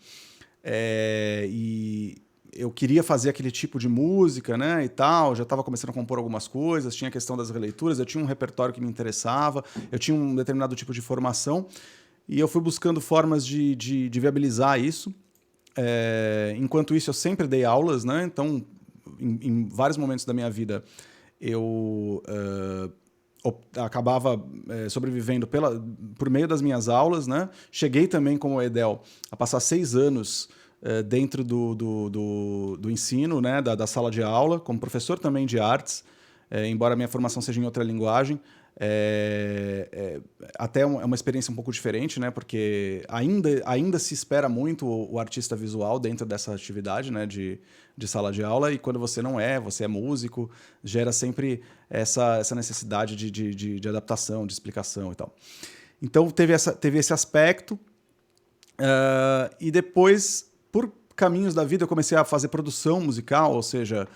e eu queria fazer aquele tipo de música, né, e tal, já estava começando a compor algumas coisas, tinha a questão das releituras, eu tinha um repertório que me interessava, eu tinha um determinado tipo de formação, e eu fui buscando formas de viabilizar isso. Enquanto isso, eu sempre dei aulas, né, então, em vários momentos da minha vida, eu acabava sobrevivendo por meio das minhas aulas, né? Cheguei também, como o Edel, a passar 6 anos dentro do ensino, né? Da sala de aula, como professor também de artes, embora a minha formação seja em outra linguagem. Até é uma experiência um pouco diferente, né? Porque ainda se espera muito o artista visual dentro dessa atividade, né? De sala de aula, e quando você não você é músico, gera sempre essa necessidade de adaptação, de explicação e tal. Então teve esse aspecto, e depois, por caminhos da vida, eu comecei a fazer produção musical, ou seja,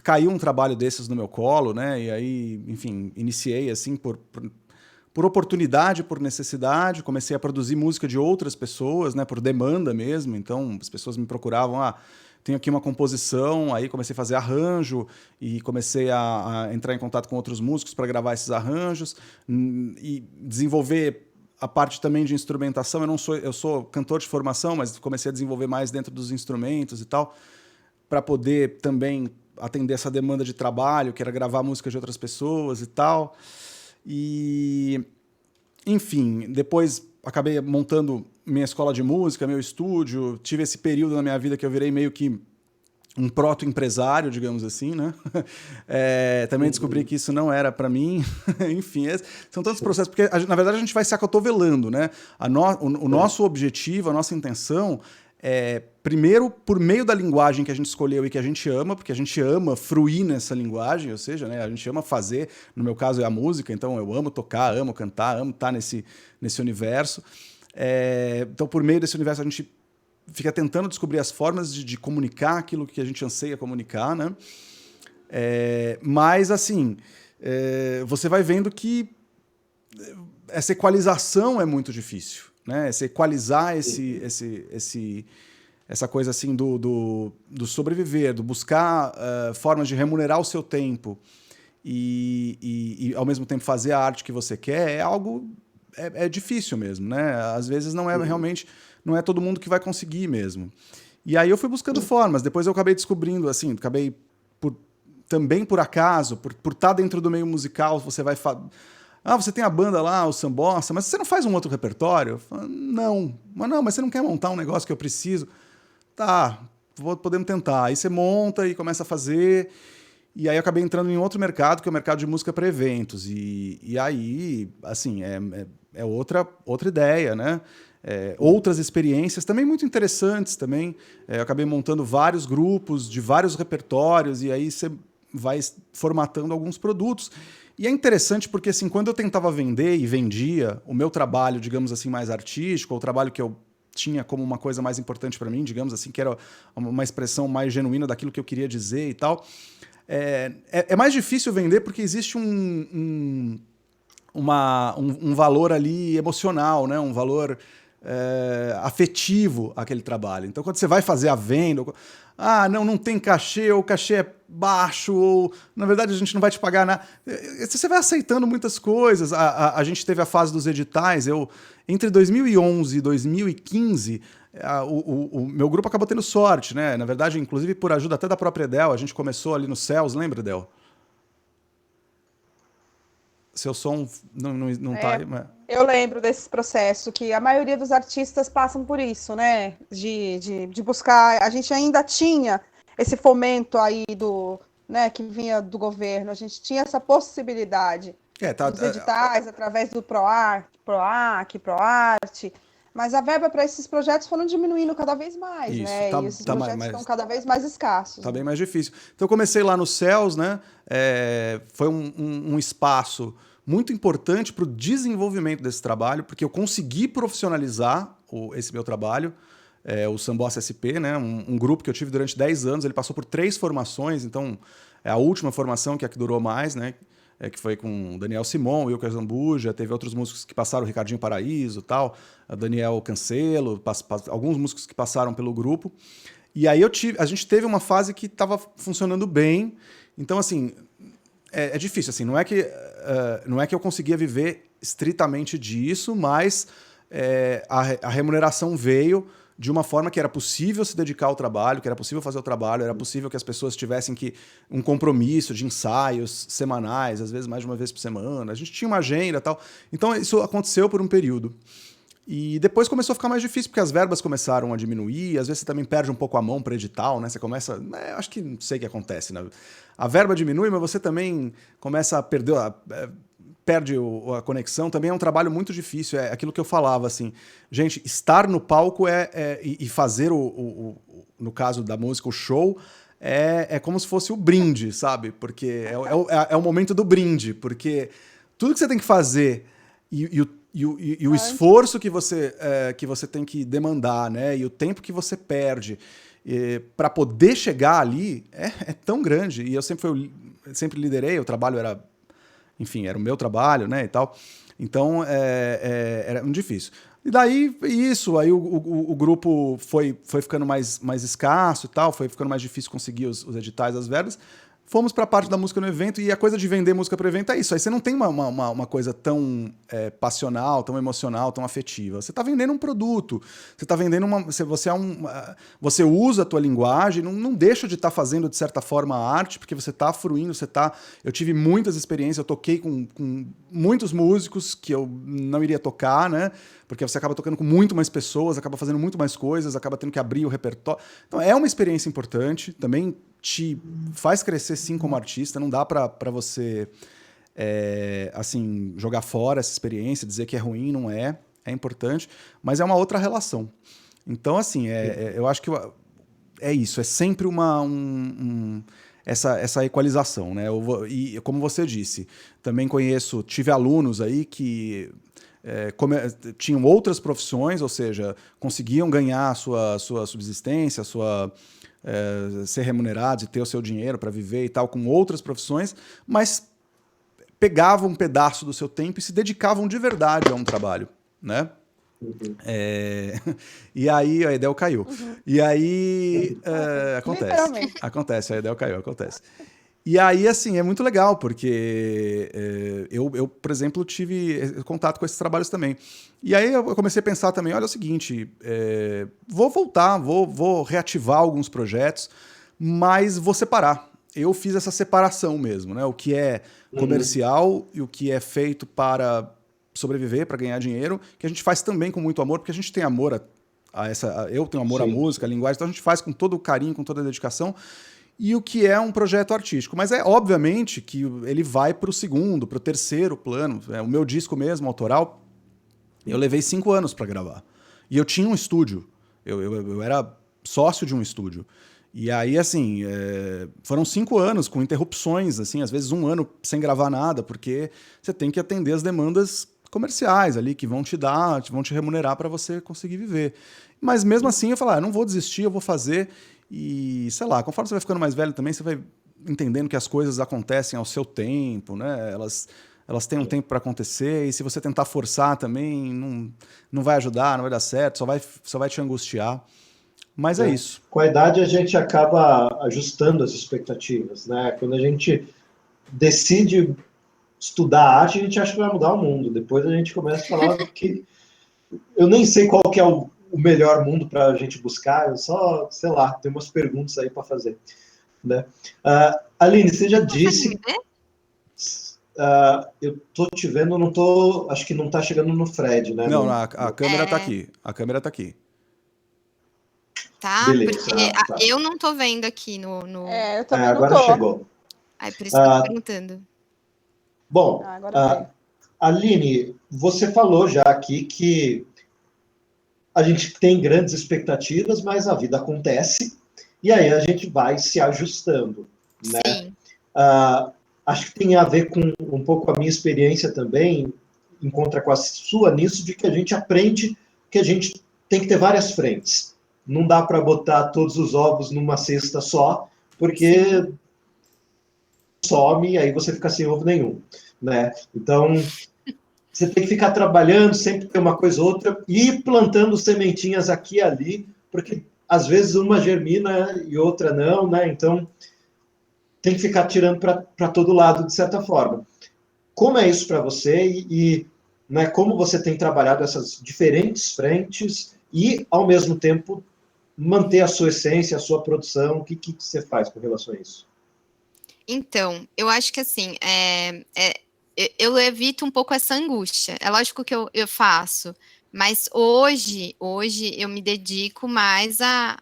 caiu um trabalho desses no meu colo, né? E aí, enfim, iniciei assim por oportunidade, por necessidade, comecei a produzir música de outras pessoas, né? Por demanda mesmo. Então, as pessoas me procuravam, tenho aqui uma composição, aí comecei a fazer arranjo e comecei a entrar em contato com outros músicos para gravar esses arranjos e desenvolver a parte também de instrumentação. Eu sou cantor de formação, mas comecei a desenvolver mais dentro dos instrumentos e tal, para poder também atender essa demanda de trabalho, que era gravar música de outras pessoas e tal. E, enfim, depois acabei montando minha escola de música, meu estúdio. Tive esse período na minha vida que eu virei meio que um proto-empresário, digamos assim, né? Também descobri que isso não era para mim. Enfim, são tantos processos, porque, na verdade, a gente vai se acotovelando, né? O nosso objetivo, a nossa intenção primeiro, por meio da linguagem que a gente escolheu e que a gente ama, porque a gente ama fruir nessa linguagem, ou seja, né, a gente ama fazer, no meu caso é a música, então eu amo tocar, amo cantar, amo estar nesse universo. Então, por meio desse universo, a gente fica tentando descobrir as formas de comunicar aquilo que a gente anseia comunicar, né? Mas, assim, você vai vendo que essa equalização é muito difícil, né? Esse equalizar essa coisa assim do sobreviver, do buscar formas de remunerar o seu tempo e ao mesmo tempo fazer a arte que você quer, é algo difícil mesmo, né? Às vezes não é realmente, não é todo mundo que vai conseguir mesmo. E aí eu fui buscando formas, depois eu acabei descobrindo, assim, também por acaso, por estar dentro do meio musical, você vai... você tem a banda lá, o Sambossa, mas você não faz um outro repertório? Falo, não, mas você não quer montar um negócio que eu preciso? Tá, podemos tentar. Aí você monta e começa a fazer, e aí eu acabei entrando em outro mercado, que é o mercado de música para eventos, e aí, assim, é outra ideia, né? Outras experiências também muito interessantes também. Eu acabei montando vários grupos de vários repertórios, e aí você vai formatando alguns produtos. E é interessante porque, assim, quando eu tentava vender e vendia o meu trabalho, digamos assim, mais artístico, ou o trabalho que eu tinha como uma coisa mais importante para mim, digamos assim, que era uma expressão mais genuína daquilo que eu queria dizer e tal, é mais difícil vender porque existe um valor ali emocional, né? Um valor afetivo àquele trabalho. Então, quando você vai fazer a venda... não tem cachê, ou o cachê é baixo, ou na verdade a gente não vai te pagar nada. Você vai aceitando muitas coisas. A gente teve a fase dos editais. Entre 2011 e 2015, o meu grupo acabou tendo sorte, né? Na verdade, inclusive por ajuda até da própria Edel, a gente começou ali no Céus, lembra, Edel? Seu som não tá aí, mas... Eu lembro desse processo, que a maioria dos artistas passam por isso, né? De buscar... A gente ainda tinha esse fomento aí né, que vinha do governo, a gente tinha essa possibilidade dos editais através do PROAC, PROARTE, mas a verba para esses projetos foram diminuindo cada vez mais, né? E esses projetos estão cada vez mais escassos. Está bem mais difícil. Então eu comecei lá no CELS, né? Foi um espaço muito importante para o desenvolvimento desse trabalho, porque eu consegui profissionalizar esse meu trabalho, o Sambossa SP, né? Um grupo que eu tive durante 10 anos, ele passou por 3 formações, então a última formação, que é a que durou mais, né? Que foi com Daniel Simon, Wilker Zambuja, teve outros músicos que passaram, o Ricardinho Paraíso, tal, Daniel Cancelo, alguns músicos que passaram pelo grupo. E aí a gente teve uma fase que estava funcionando bem. Então, assim, é difícil. Assim, não é que eu conseguia viver estritamente disso, mas a remuneração veio de uma forma que era possível se dedicar ao trabalho, que era possível fazer o trabalho, era possível que as pessoas tivessem um compromisso de ensaios semanais, às vezes mais de uma vez por semana. A gente tinha uma agenda e tal. Então, isso aconteceu por um período. E depois começou a ficar mais difícil, porque as verbas começaram a diminuir, às vezes você também perde um pouco a mão para edital, né? Você começa... acho que não sei o que acontece, né? A verba diminui, mas você também começa a perder... perde a conexão, também é um trabalho muito difícil, é aquilo que eu falava, assim, gente, estar no palco e fazer, no caso da música, o show, é como se fosse o brinde, sabe? Porque é o momento do brinde, porque tudo que você tem que fazer e o esforço que você tem que demandar, né? E o tempo que você perde para poder chegar ali é tão grande. E eu sempre liderei, o trabalho era o meu trabalho, né, e tal. Então, era muito difícil. E daí, aí o grupo foi ficando mais escasso e tal, foi ficando mais difícil conseguir os editais, as verbas. Fomos para a parte da música no evento, e a coisa de vender música para o evento é isso. Aí você não tem uma coisa tão passional, tão emocional, tão afetiva. Você está vendendo um produto, você está vendendo você usa a tua linguagem, não deixa de estar fazendo, de certa forma, a arte, porque você está fruindo, Eu tive muitas experiências, eu toquei com muitos músicos que eu não iria tocar, né? Porque você acaba tocando com muito mais pessoas, acaba fazendo muito mais coisas, acaba tendo que abrir o repertório. Então, é uma experiência importante, também te faz crescer, sim, como artista. Não dá para você assim, jogar fora essa experiência, dizer que é ruim, não é importante, mas é uma outra relação. Então, assim, eu acho que é isso, é sempre essa equalização, né? E como você disse, também tive alunos aí que tinham outras profissões, ou seja, conseguiam ganhar a sua subsistência, ser remunerados e ter o seu dinheiro para viver e tal, com outras profissões, mas pegavam um pedaço do seu tempo e se dedicavam de verdade a um trabalho, né? Uhum. E aí a Edel caiu. Uhum. E aí acontece, a Edel caiu, acontece. E aí, assim, é muito legal, porque eu, por exemplo, tive contato com esses trabalhos também. E aí eu comecei a pensar também, olha, é o seguinte, vou voltar, vou reativar alguns projetos, mas vou separar. Eu fiz essa separação mesmo, né? O que é comercial e o que é feito para sobreviver, para ganhar dinheiro, que a gente faz também com muito amor, porque a gente tem amor eu tenho amor à música, à linguagem, então a gente faz com todo o carinho, com toda a dedicação, e o que é um projeto artístico. Mas obviamente que ele vai para o segundo, para o terceiro plano. O meu disco mesmo, autoral, eu levei 5 anos para gravar. E eu tinha um estúdio. Eu era sócio de um estúdio. E aí, assim, foram 5 anos com interrupções, assim, às vezes 1 ano sem gravar nada, porque você tem que atender as demandas comerciais ali, que vão te remunerar para você conseguir viver. Mas mesmo assim eu falei, não vou desistir, eu vou fazer. E, sei lá, conforme você vai ficando mais velho também, você vai entendendo que as coisas acontecem ao seu tempo, né? Elas têm um tempo para acontecer, e se você tentar forçar também, não vai ajudar, não vai dar certo, só vai te angustiar. Mas é isso. Com a idade a gente acaba ajustando as expectativas, né? Quando a gente decide estudar arte, a gente acha que vai mudar o mundo. Depois a gente começa a falar que eu nem sei qual que é o melhor mundo para a gente buscar, eu só, sei lá, tem umas perguntas aí para fazer, né? Aline, você já disse... eu tô te vendo, acho que não tá chegando no Fred, né? Não, a câmera tá aqui, a câmera tá aqui. tá? Beleza, Porque tá. eu não tô vendo aqui no... Eu também não agora tô. chegou. Aí, por isso que eu tô perguntando. Bom, Agora veio. Aline, você falou já aqui que a gente tem grandes expectativas, mas a vida acontece e aí a gente vai se ajustando, né? Sim. Acho que tem a ver com um pouco a minha experiência também, encontra com a sua nisso, de que a gente aprende que a gente tem que ter várias frentes. Não dá para botar todos os ovos numa cesta só, porque some e aí você fica sem ovo nenhum, né? Então, você tem que ficar trabalhando, sempre ter uma coisa ou outra, e plantando sementinhas aqui e ali, porque às vezes uma germina e outra não, né? Então, tem que ficar tirando para todo lado, de certa forma. Como é isso para você e né, como você tem trabalhado essas diferentes frentes e, ao mesmo tempo, manter a sua essência, a sua produção? O que você faz com relação a isso? Então, eu acho que assim, eu evito um pouco essa angústia. É lógico que eu faço, mas hoje eu me dedico mais a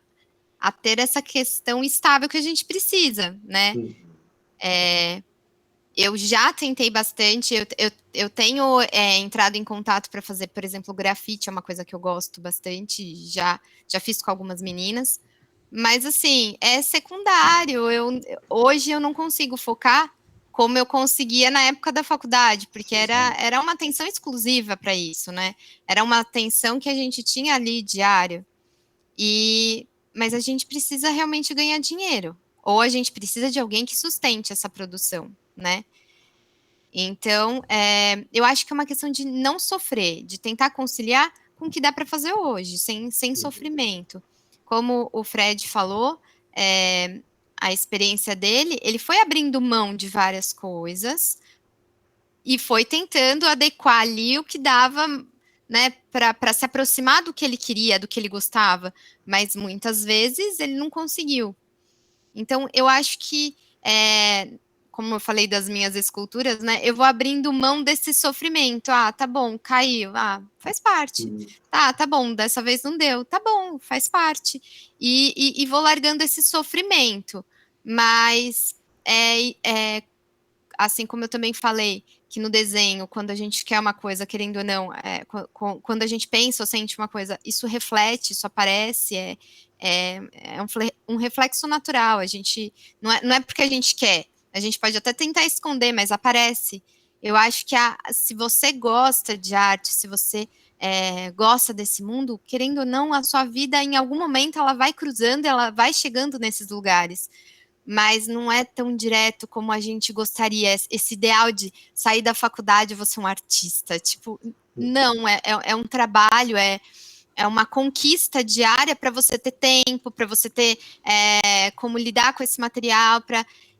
ter essa questão estável que a gente precisa, né? Eu já tentei bastante, eu tenho entrado em contato para fazer, por exemplo, grafite, é uma coisa que eu gosto bastante, já fiz com algumas meninas, mas assim, é secundário, hoje eu não consigo focar como eu conseguia na época da faculdade, porque era uma atenção exclusiva para isso, né? Era uma atenção que a gente tinha ali diário, mas a gente precisa realmente ganhar dinheiro, ou a gente precisa de alguém que sustente essa produção, né? Então, eu acho que é uma questão de não sofrer, de tentar conciliar com o que dá para fazer hoje, sem sofrimento. Como o Fred falou, a experiência dele, ele foi abrindo mão de várias coisas e foi tentando adequar ali o que dava, né, para se aproximar do que ele queria, do que ele gostava, mas muitas vezes ele não conseguiu. Então, eu acho que, como eu falei das minhas esculturas, né, eu vou abrindo mão desse sofrimento. Ah, tá bom, caiu, faz parte. Tá bom, dessa vez não deu, tá bom, faz parte. E vou largando esse sofrimento. Mas, assim como eu também falei, que no desenho, quando a gente quer uma coisa, querendo ou não, quando a gente pensa ou sente uma coisa, isso reflete, isso aparece, um reflexo natural. A gente não é porque a gente quer, a gente pode até tentar esconder, mas aparece. Eu acho que se você gosta de arte, se você gosta desse mundo, querendo ou não, a sua vida em algum momento ela vai cruzando, ela vai chegando nesses lugares. Mas não é tão direto como a gente gostaria, esse ideal de sair da faculdade e você um artista, tipo, não, é um trabalho, é uma conquista diária para você ter tempo, para você ter como lidar com esse material,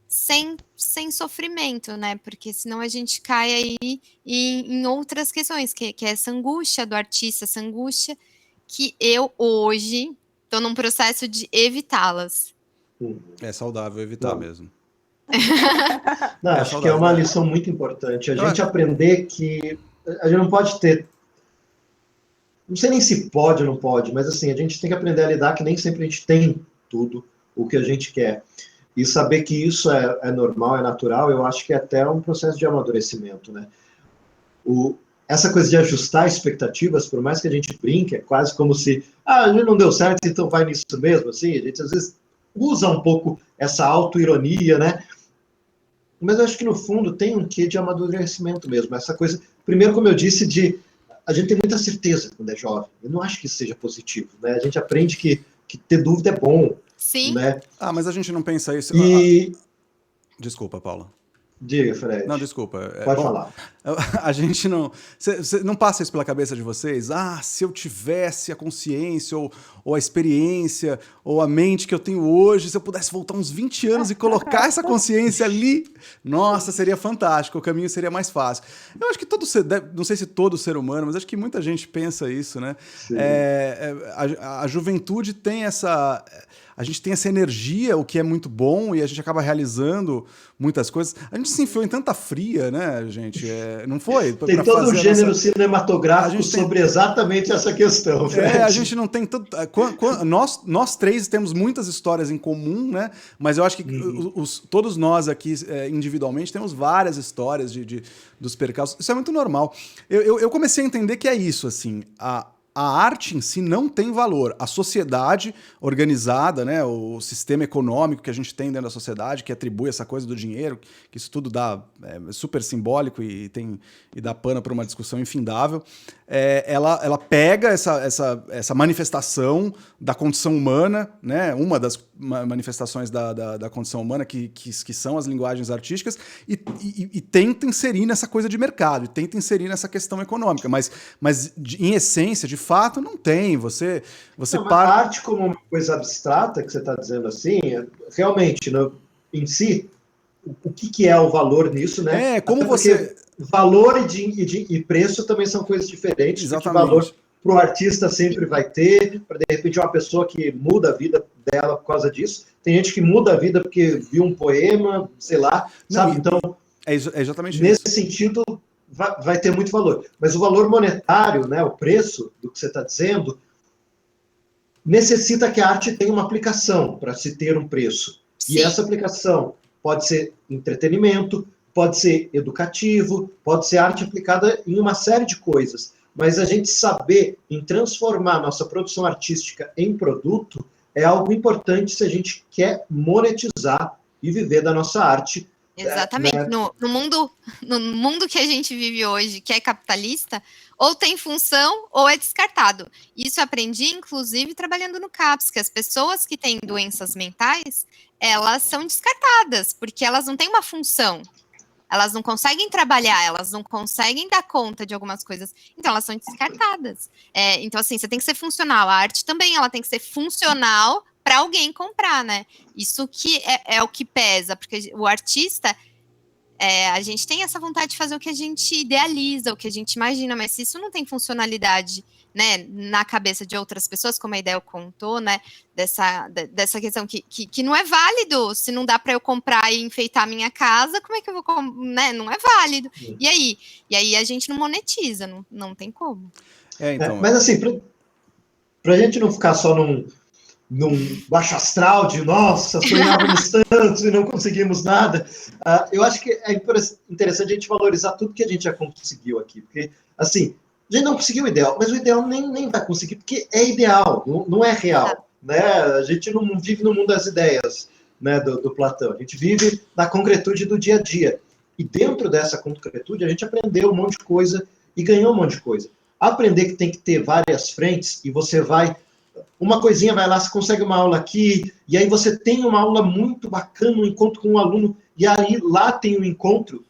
sem sofrimento, né, porque senão a gente cai aí em outras questões, que é essa angústia do artista, essa angústia que eu hoje estou num processo de evitá-las. É saudável evitar mesmo. Não, acho saudável, que é uma lição muito importante. A gente aprender que a gente não pode ter. Não sei nem se pode ou não pode, mas assim, a gente tem que aprender a lidar que nem sempre a gente tem tudo o que a gente quer. E saber que isso é normal, é natural, eu acho que é até um processo de amadurecimento, né? Essa coisa de ajustar expectativas, por mais que a gente brinque, é quase como se, a gente não deu certo, então vai nisso mesmo, assim, a gente às vezes usa um pouco essa autoironia, né? Mas eu acho que no fundo tem um quê de amadurecimento mesmo, essa coisa, primeiro, como eu disse, a gente tem muita certeza quando é jovem, eu não acho que isso seja positivo, né? A gente aprende que ter dúvida é bom. Sim. Né? Mas a gente não pensa isso. Desculpa, Paula. Diga, Fred. Não, desculpa. Pode falar. A gente não... não passa isso pela cabeça de vocês? Se eu tivesse a consciência, ou a experiência, ou a mente que eu tenho hoje, se eu pudesse voltar uns 20 anos e colocar essa consciência ali, nossa, seria fantástico, o caminho seria mais fácil. Eu acho que não sei se todo ser humano, mas acho que muita gente pensa isso, né? A juventude tem essa... a gente tem essa energia, o que é muito bom, e a gente acaba realizando muitas coisas. A gente se enfiou em tanta fria, né, gente? Não foi? Tem todo um gênero cinematográfico sobre exatamente essa questão, Fred. A gente não tem tanto... Nós três temos muitas histórias em comum, né? Mas eu acho que todos nós aqui, individualmente, temos várias histórias dos percalços. Isso é muito normal. Eu comecei a entender que é isso, assim, a arte em si não tem valor. A sociedade organizada, né, o sistema econômico que a gente tem dentro da sociedade, que atribui essa coisa do dinheiro, que isso tudo é super simbólico e dá pano para uma discussão infindável, ela pega essa manifestação da condição humana, né, uma das manifestações da condição humana, que são as linguagens artísticas, e tenta inserir nessa coisa de mercado, e tenta inserir nessa questão econômica, mas em essência, de fato, não tem. Você A arte como uma coisa abstrata, que você está dizendo assim, realmente, em si, o que é o valor nisso, né? Como você... Valor e preço também são coisas diferentes. Exatamente. Porque valor para o artista sempre vai ter, para de repente uma pessoa que muda a vida dela por causa disso. Tem gente que muda a vida porque viu um poema, sei lá, sabe? Então, é exatamente nesse isso. sentido, vai ter muito valor. Mas o valor monetário, né, o preço do que você está dizendo, necessita que a arte tenha uma aplicação para se ter um preço. Sim. E essa aplicação pode ser entretenimento, pode ser educativo, pode ser arte aplicada em uma série de coisas. Mas a gente saber em transformar nossa produção artística em produto é algo importante se a gente quer monetizar e viver da nossa arte. Exatamente. Né? No mundo que a gente vive hoje, que é capitalista, ou tem função ou é descartado. Isso eu aprendi, inclusive, trabalhando no CAPS, que as pessoas que têm doenças mentais, elas são descartadas, porque elas não têm uma função. Elas não conseguem trabalhar, elas não conseguem dar conta de algumas coisas. Então, elas são descartadas. Então, assim, você tem que ser funcional. A arte também, ela tem que ser funcional para alguém comprar, né? Isso que é o que pesa, porque o artista, a gente tem essa vontade de fazer o que a gente idealiza, o que a gente imagina, mas se isso não tem funcionalidade, né, na cabeça de outras pessoas, como a Idéia contou, né, dessa questão que não é válido, se não dá para eu comprar e enfeitar a minha casa, como é que eu vou, né, não é válido. E aí a gente não monetiza, não tem como. Mas assim, para a gente não ficar só num baixo astral de, nossa, sonhávamos tanto e não conseguimos nada, eu acho que é interessante a gente valorizar tudo que a gente já conseguiu aqui, porque, assim, a gente não conseguiu o ideal, mas o ideal nem vai conseguir, porque é ideal, não é real, né? A gente não vive no mundo das ideias, né, do Platão, a gente vive na concretude do dia a dia, e dentro dessa concretude a gente aprendeu um monte de coisa e ganhou um monte de coisa. Aprender que tem que ter várias frentes, e você vai... Uma coisinha vai lá, você consegue uma aula aqui, e aí você tem uma aula muito bacana, um encontro com um aluno, e aí lá tem um encontro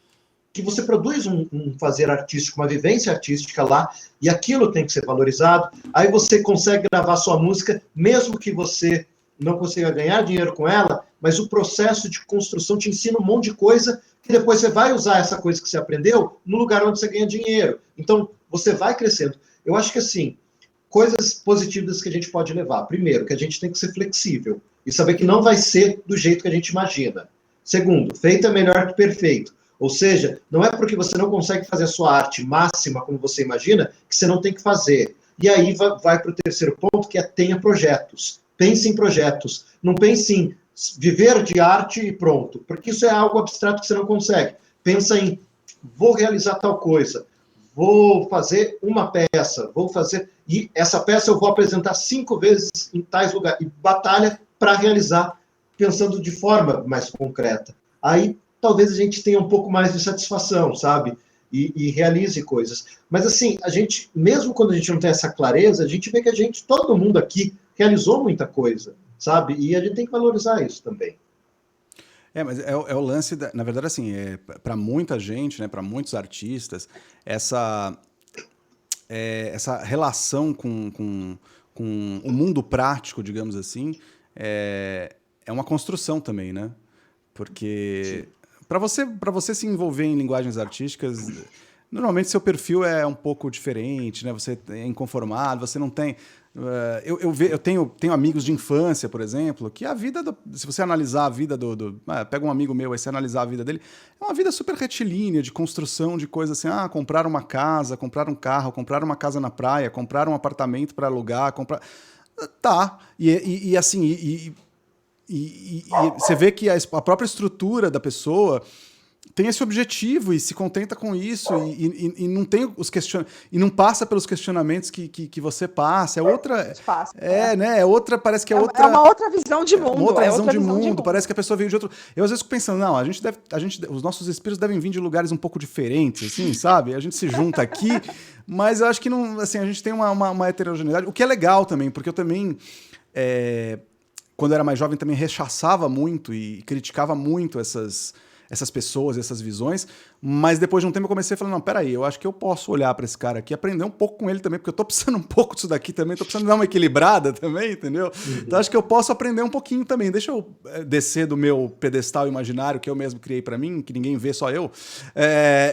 que você produz um fazer artístico, uma vivência artística lá, e aquilo tem que ser valorizado. Aí você consegue gravar sua música, mesmo que você não consiga ganhar dinheiro com ela, mas o processo de construção te ensina um monte de coisa, que depois você vai usar essa coisa que você aprendeu no lugar onde você ganha dinheiro. Então, você vai crescendo. Eu acho que, assim, coisas positivas que a gente pode levar. Primeiro, que a gente tem que ser flexível e saber que não vai ser do jeito que a gente imagina. Segundo, feito é melhor que perfeito. Ou seja, não é porque você não consegue fazer a sua arte máxima como você imagina que você não tem que fazer. E aí vai para o terceiro ponto, que é tenha projetos. Pense em projetos. Não pense em viver de arte e pronto, porque isso é algo abstrato que você não consegue. Pensa em vou realizar tal coisa, vou fazer uma peça, e essa peça eu vou apresentar 5 vezes em tais lugares, e batalha para realizar, pensando de forma mais concreta. Aí, talvez a gente tenha um pouco mais de satisfação, sabe? E realize coisas. Mas, assim, a gente, mesmo quando a gente não tem essa clareza, a gente vê que todo mundo aqui realizou muita coisa, sabe? E a gente tem que valorizar isso também. Mas é o lance, na verdade, assim, para muita gente, né, para muitos artistas, essa relação com o mundo prático, digamos assim, é uma construção também, né? Porque para você se envolver em linguagens artísticas, Normalmente seu perfil é um pouco diferente, né? Você é inconformado, você não tem... eu tenho amigos de infância, por exemplo, que a vida... se você analisar a vida pega um amigo meu, aí você analisar a vida dele, é uma vida super retilínea, de construção de coisas assim, comprar uma casa, comprar um carro, comprar uma casa na praia, comprar um apartamento para alugar, comprar... Tá, e assim, você vê que a própria estrutura da pessoa tem esse objetivo e se contenta com isso e não tem os e não passa pelos questionamentos que você passa. É outra. Né? É outra, parece que é outra. É uma outra visão de mundo. Uma outra visão de mundo. Parece que a pessoa veio de outro. Eu às vezes fico pensando, não, os nossos espíritos devem vir de lugares um pouco diferentes, assim, sabe? A gente se junta aqui, mas eu acho que não, assim, a gente tem uma heterogeneidade, o que é legal também, porque eu também. Quando eu era mais jovem, também rechaçava muito e criticava muito essas pessoas, essas visões, mas depois de um tempo eu comecei a falar, não, peraí, eu acho que eu posso olhar para esse cara aqui, aprender um pouco com ele também, porque eu tô precisando um pouco disso daqui também, tô precisando dar uma equilibrada também, entendeu? Uhum. Então acho que eu posso aprender um pouquinho também, deixa eu descer do meu pedestal imaginário que eu mesmo criei para mim, que ninguém vê, só eu,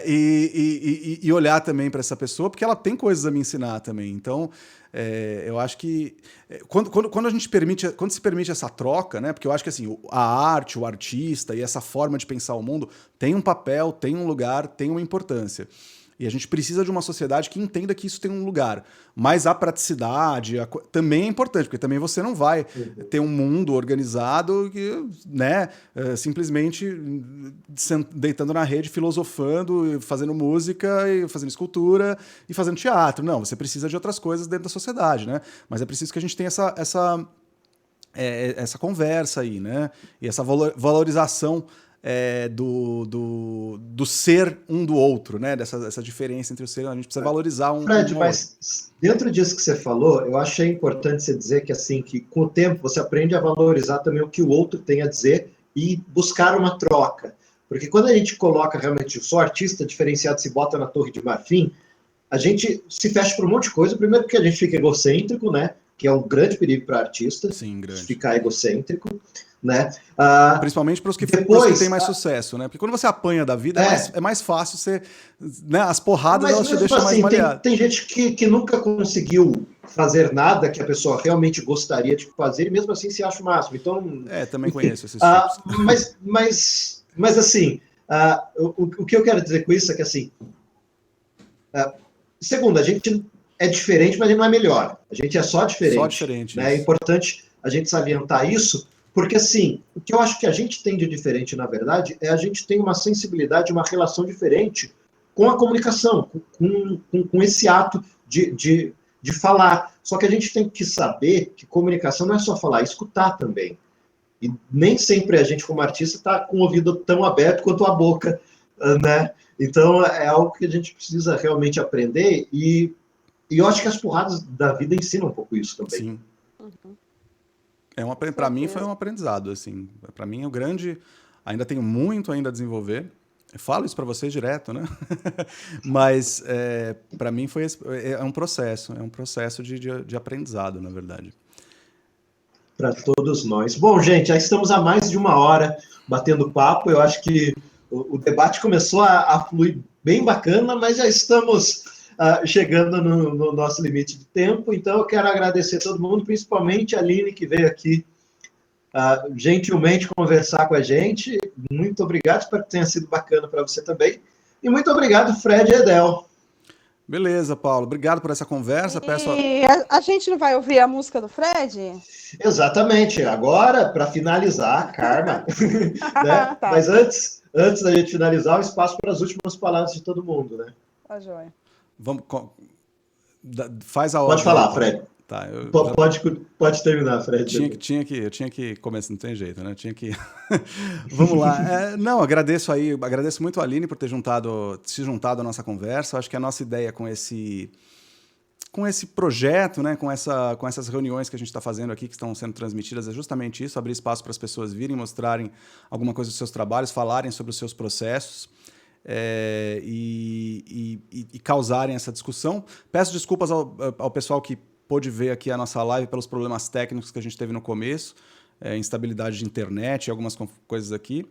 e olhar também para essa pessoa, porque ela tem coisas a me ensinar também, então... eu acho que quando se permite essa troca, né? Porque eu acho que assim, a arte, o artista e essa forma de pensar o mundo tem um papel, tem um lugar, tem uma importância. E a gente precisa de uma sociedade que entenda que isso tem um lugar. Mas a praticidade também é importante, porque também você não vai ter um mundo organizado que, né, simplesmente deitando na rede, filosofando, fazendo música, fazendo escultura e fazendo teatro. Não, você precisa de outras coisas dentro da sociedade, né? Mas é preciso que a gente tenha essa conversa aí, né? E essa valorização do ser um do outro, né? Dessa diferença entre o ser, a gente precisa valorizar Fred, mas dentro disso que você falou, eu achei importante você dizer que assim, que com o tempo você aprende a valorizar também o que o outro tem a dizer e buscar uma troca. Porque quando a gente coloca realmente só artista diferenciado, se bota na Torre de Marfim, a gente se fecha para um monte de coisa. Primeiro porque a gente fica egocêntrico, né? Que é um grande perigo para artista. Sim, grande. Ficar egocêntrico. Né? Principalmente para os que têm mais sucesso, né? Porque quando você apanha da vida, é mais fácil você... Né? As porradas, elas te deixam mais maleado. Tem gente que nunca conseguiu fazer nada que a pessoa realmente gostaria de fazer e mesmo assim se acha o máximo. Então, também conheço esses tipos. Mas assim, o que eu quero dizer com isso é que assim, segundo, a gente é diferente, mas a gente não é melhor. A gente é só diferente. Só diferente. Né? É importante a gente salientar isso. Porque, assim, o que eu acho que a gente tem de diferente, na verdade, é a gente tem uma sensibilidade, uma relação diferente com a comunicação, com esse ato de falar. Só que a gente tem que saber que comunicação não é só falar, é escutar também. E nem sempre a gente, como artista, está com o ouvido tão aberto quanto a boca, né? Então, é algo que a gente precisa realmente aprender e eu acho que as porradas da vida ensinam um pouco isso também. Sim. Uhum. Para mim foi um aprendizado, assim. Para mim, ainda tenho muito ainda a desenvolver. Eu falo isso para vocês direto, né? Mas para mim é um processo de aprendizado, na verdade. Para todos nós. Bom, gente, já estamos há mais de 1 hora batendo papo. Eu acho que o debate começou a fluir bem bacana, mas já estamos chegando no nosso limite de tempo, então eu quero agradecer a todo mundo, principalmente a Aline, que veio aqui gentilmente conversar com a gente. Muito obrigado, espero que tenha sido bacana para você também. E muito obrigado, Fred Edel. Beleza, Paulo. Obrigado por essa conversa. A gente não vai ouvir a música do Fred? Exatamente. Agora, para finalizar, Karma. Né? Tá. Mas antes da gente finalizar, o espaço para as últimas palavras de todo mundo, né? Tá joia. Faz a ordem. Pode falar, Fred. Tá, pode terminar, Fred. Eu tinha que começar, não tem jeito, né? Vamos lá. Não, agradeço muito a Aline por ter se juntado à nossa conversa. Acho que a nossa ideia com esse projeto, né, com essas reuniões que a gente está fazendo aqui, que estão sendo transmitidas, é justamente isso, abrir espaço para as pessoas virem, mostrarem alguma coisa dos seus trabalhos, falarem sobre os seus processos. E causarem essa discussão. Peço desculpas ao pessoal que pôde ver aqui a nossa live pelos problemas técnicos que a gente teve no começo, instabilidade de internet e algumas coisas aqui.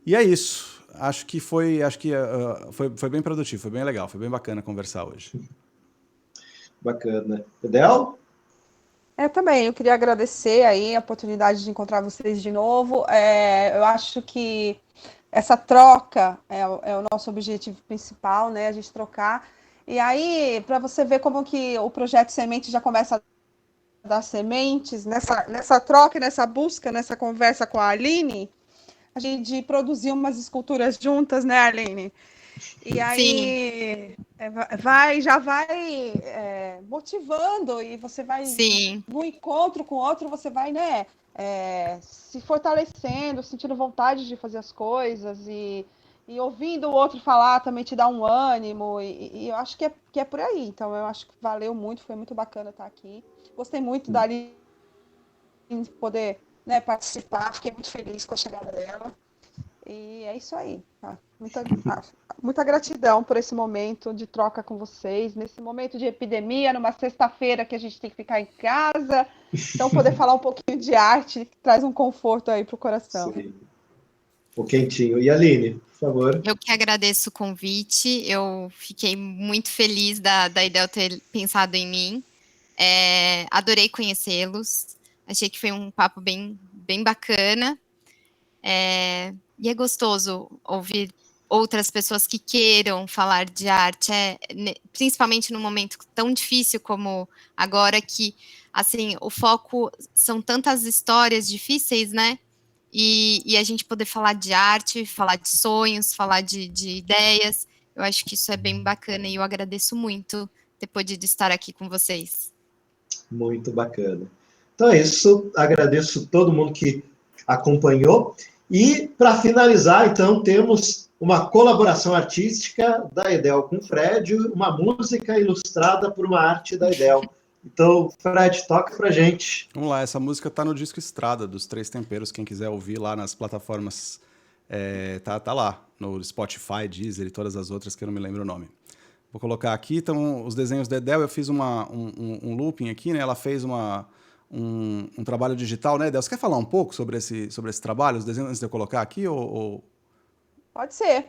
E é isso. acho que foi bem produtivo, foi bem legal, foi bem bacana conversar hoje. Bacana. Edel? Também, eu queria agradecer aí a oportunidade de encontrar vocês de novo. Eu acho que essa troca é o nosso objetivo principal, né? A gente trocar. E aí, para você ver como que o projeto Semente já começa a dar sementes, nessa troca, nessa busca, nessa conversa com a Aline, a gente produziu umas esculturas juntas, né, Aline? E aí já vai motivando, e você vai no encontro com o outro, você vai, né, se fortalecendo, sentindo vontade de fazer as coisas, e ouvindo o outro falar também te dá um ânimo, e eu acho que é por aí. Então eu acho que valeu muito, foi muito bacana estar aqui. Gostei muito da Aline poder, né, participar, fiquei muito feliz com a chegada dela. E é isso aí. Muita gratidão por esse momento de troca com vocês, nesse momento de epidemia, numa sexta-feira que a gente tem que ficar em casa. Então, poder falar um pouquinho de arte traz um conforto aí para o coração. Sim. O quentinho. E Aline, por favor. Eu que agradeço o convite. Eu fiquei muito feliz da Edel ter pensado em mim. Adorei conhecê-los. Achei que foi um papo bem bacana. E é gostoso ouvir outras pessoas que queiram falar de arte, principalmente num momento tão difícil como agora, que, assim, o foco são tantas histórias difíceis, né? E a gente poder falar de arte, falar de sonhos, falar de ideias, eu acho que isso é bem bacana, e eu agradeço muito ter podido estar aqui com vocês. Muito bacana. Então é isso, agradeço todo mundo que acompanhou. E, para finalizar, então, temos uma colaboração artística da Edel com o Fred, uma música ilustrada por uma arte da Edel. Então, Fred, toca pra gente. Vamos lá, essa música tá no disco Estrada, dos Três Temperos, quem quiser ouvir lá nas plataformas, tá lá, no Spotify, Deezer e todas as outras que eu não me lembro o nome. Vou colocar aqui, então, os desenhos da Edel, eu fiz um looping aqui, né, ela fez um trabalho digital, né, Edel? Você quer falar um pouco sobre esse trabalho, os desenhos, antes de eu colocar aqui? Pode ser.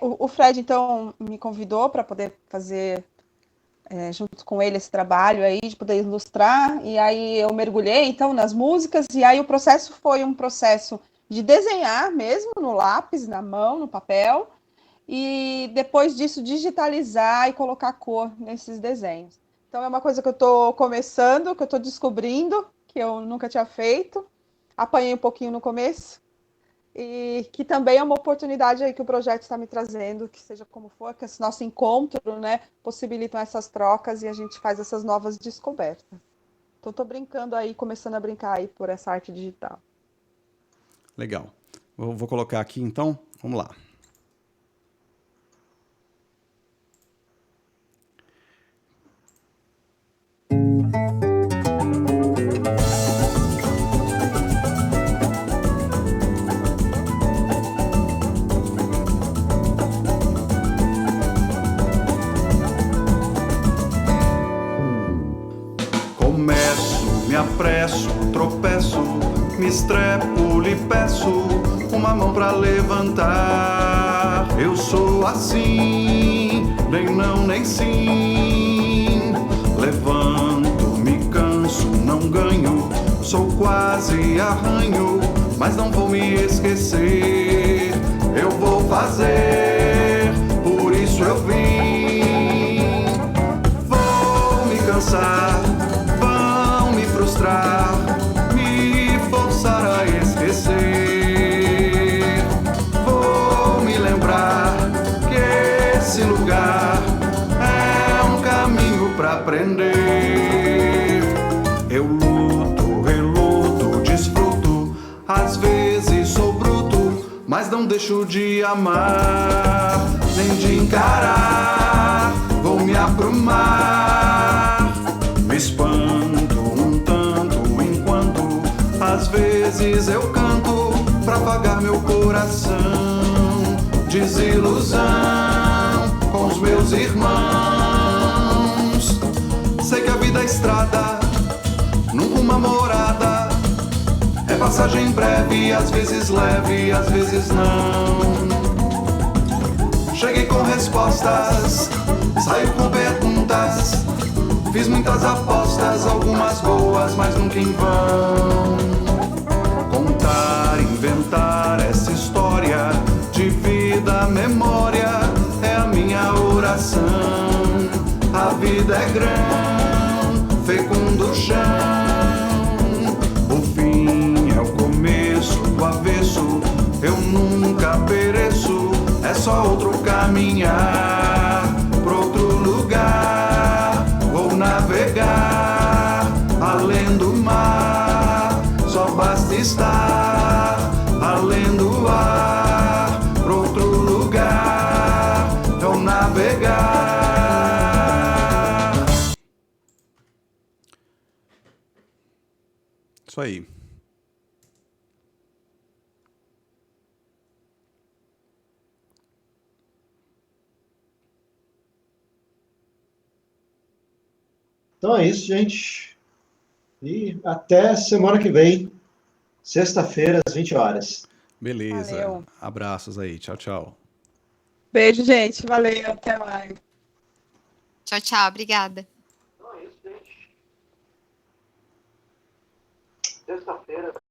O Fred, então, me convidou para poder fazer, junto com ele, esse trabalho aí, de poder ilustrar, e aí eu mergulhei, então, nas músicas, e aí o processo foi um processo de desenhar mesmo, no lápis, na mão, no papel, e depois disso digitalizar e colocar cor nesses desenhos. Então, é uma coisa que eu estou começando, que eu estou descobrindo, que eu nunca tinha feito. Apanhei um pouquinho no começo. E que também é uma oportunidade aí que o projeto está me trazendo, que seja como for, que esse nosso encontro, né, possibilitam essas trocas e a gente faz essas novas descobertas. Então, estou brincando aí, começando a brincar aí por essa arte digital. Legal. Vou colocar aqui, então. Vamos lá. Me apresso, tropeço, me estrepo, lhe peço uma mão pra levantar. Eu sou assim, nem não, nem sim. Levanto, me canso, não ganho, sou quase arranho, mas não vou me esquecer. Eu vou fazer, por isso eu vim. Vou me cansar, me forçar a esquecer. Vou me lembrar que esse lugar é um caminho pra aprender. Eu luto, reluto, desfruto, às vezes sou bruto, mas não deixo de amar, nem de encarar. Vou me aprumar, me espanto um tanto enquanto às vezes eu canto pra apagar meu coração. Desilusão com os meus irmãos. Sei que a vida é estrada, nunca uma morada. É passagem breve, às vezes leve, às vezes não. Cheguei com respostas, saio com perguntas. Fiz muitas apostas, algumas boas, mas nunca em vão. Contar, inventar essa história de vida, memória, é a minha oração. A vida é grão, fecundo chão. O fim é o começo do avesso. Eu nunca pereço, é só outro caminhar pra outro lugar. Vou navegar além do mar, só basta estar além do ar. Pra outro lugar, eu navegar. Isso aí. Então é isso, gente. E até semana que vem, sexta-feira, às 20 horas. Beleza. Valeu. Abraços aí. Tchau, tchau. Beijo, gente. Valeu. Até mais. Tchau, tchau. Obrigada. Então é isso, gente. Sexta-feira.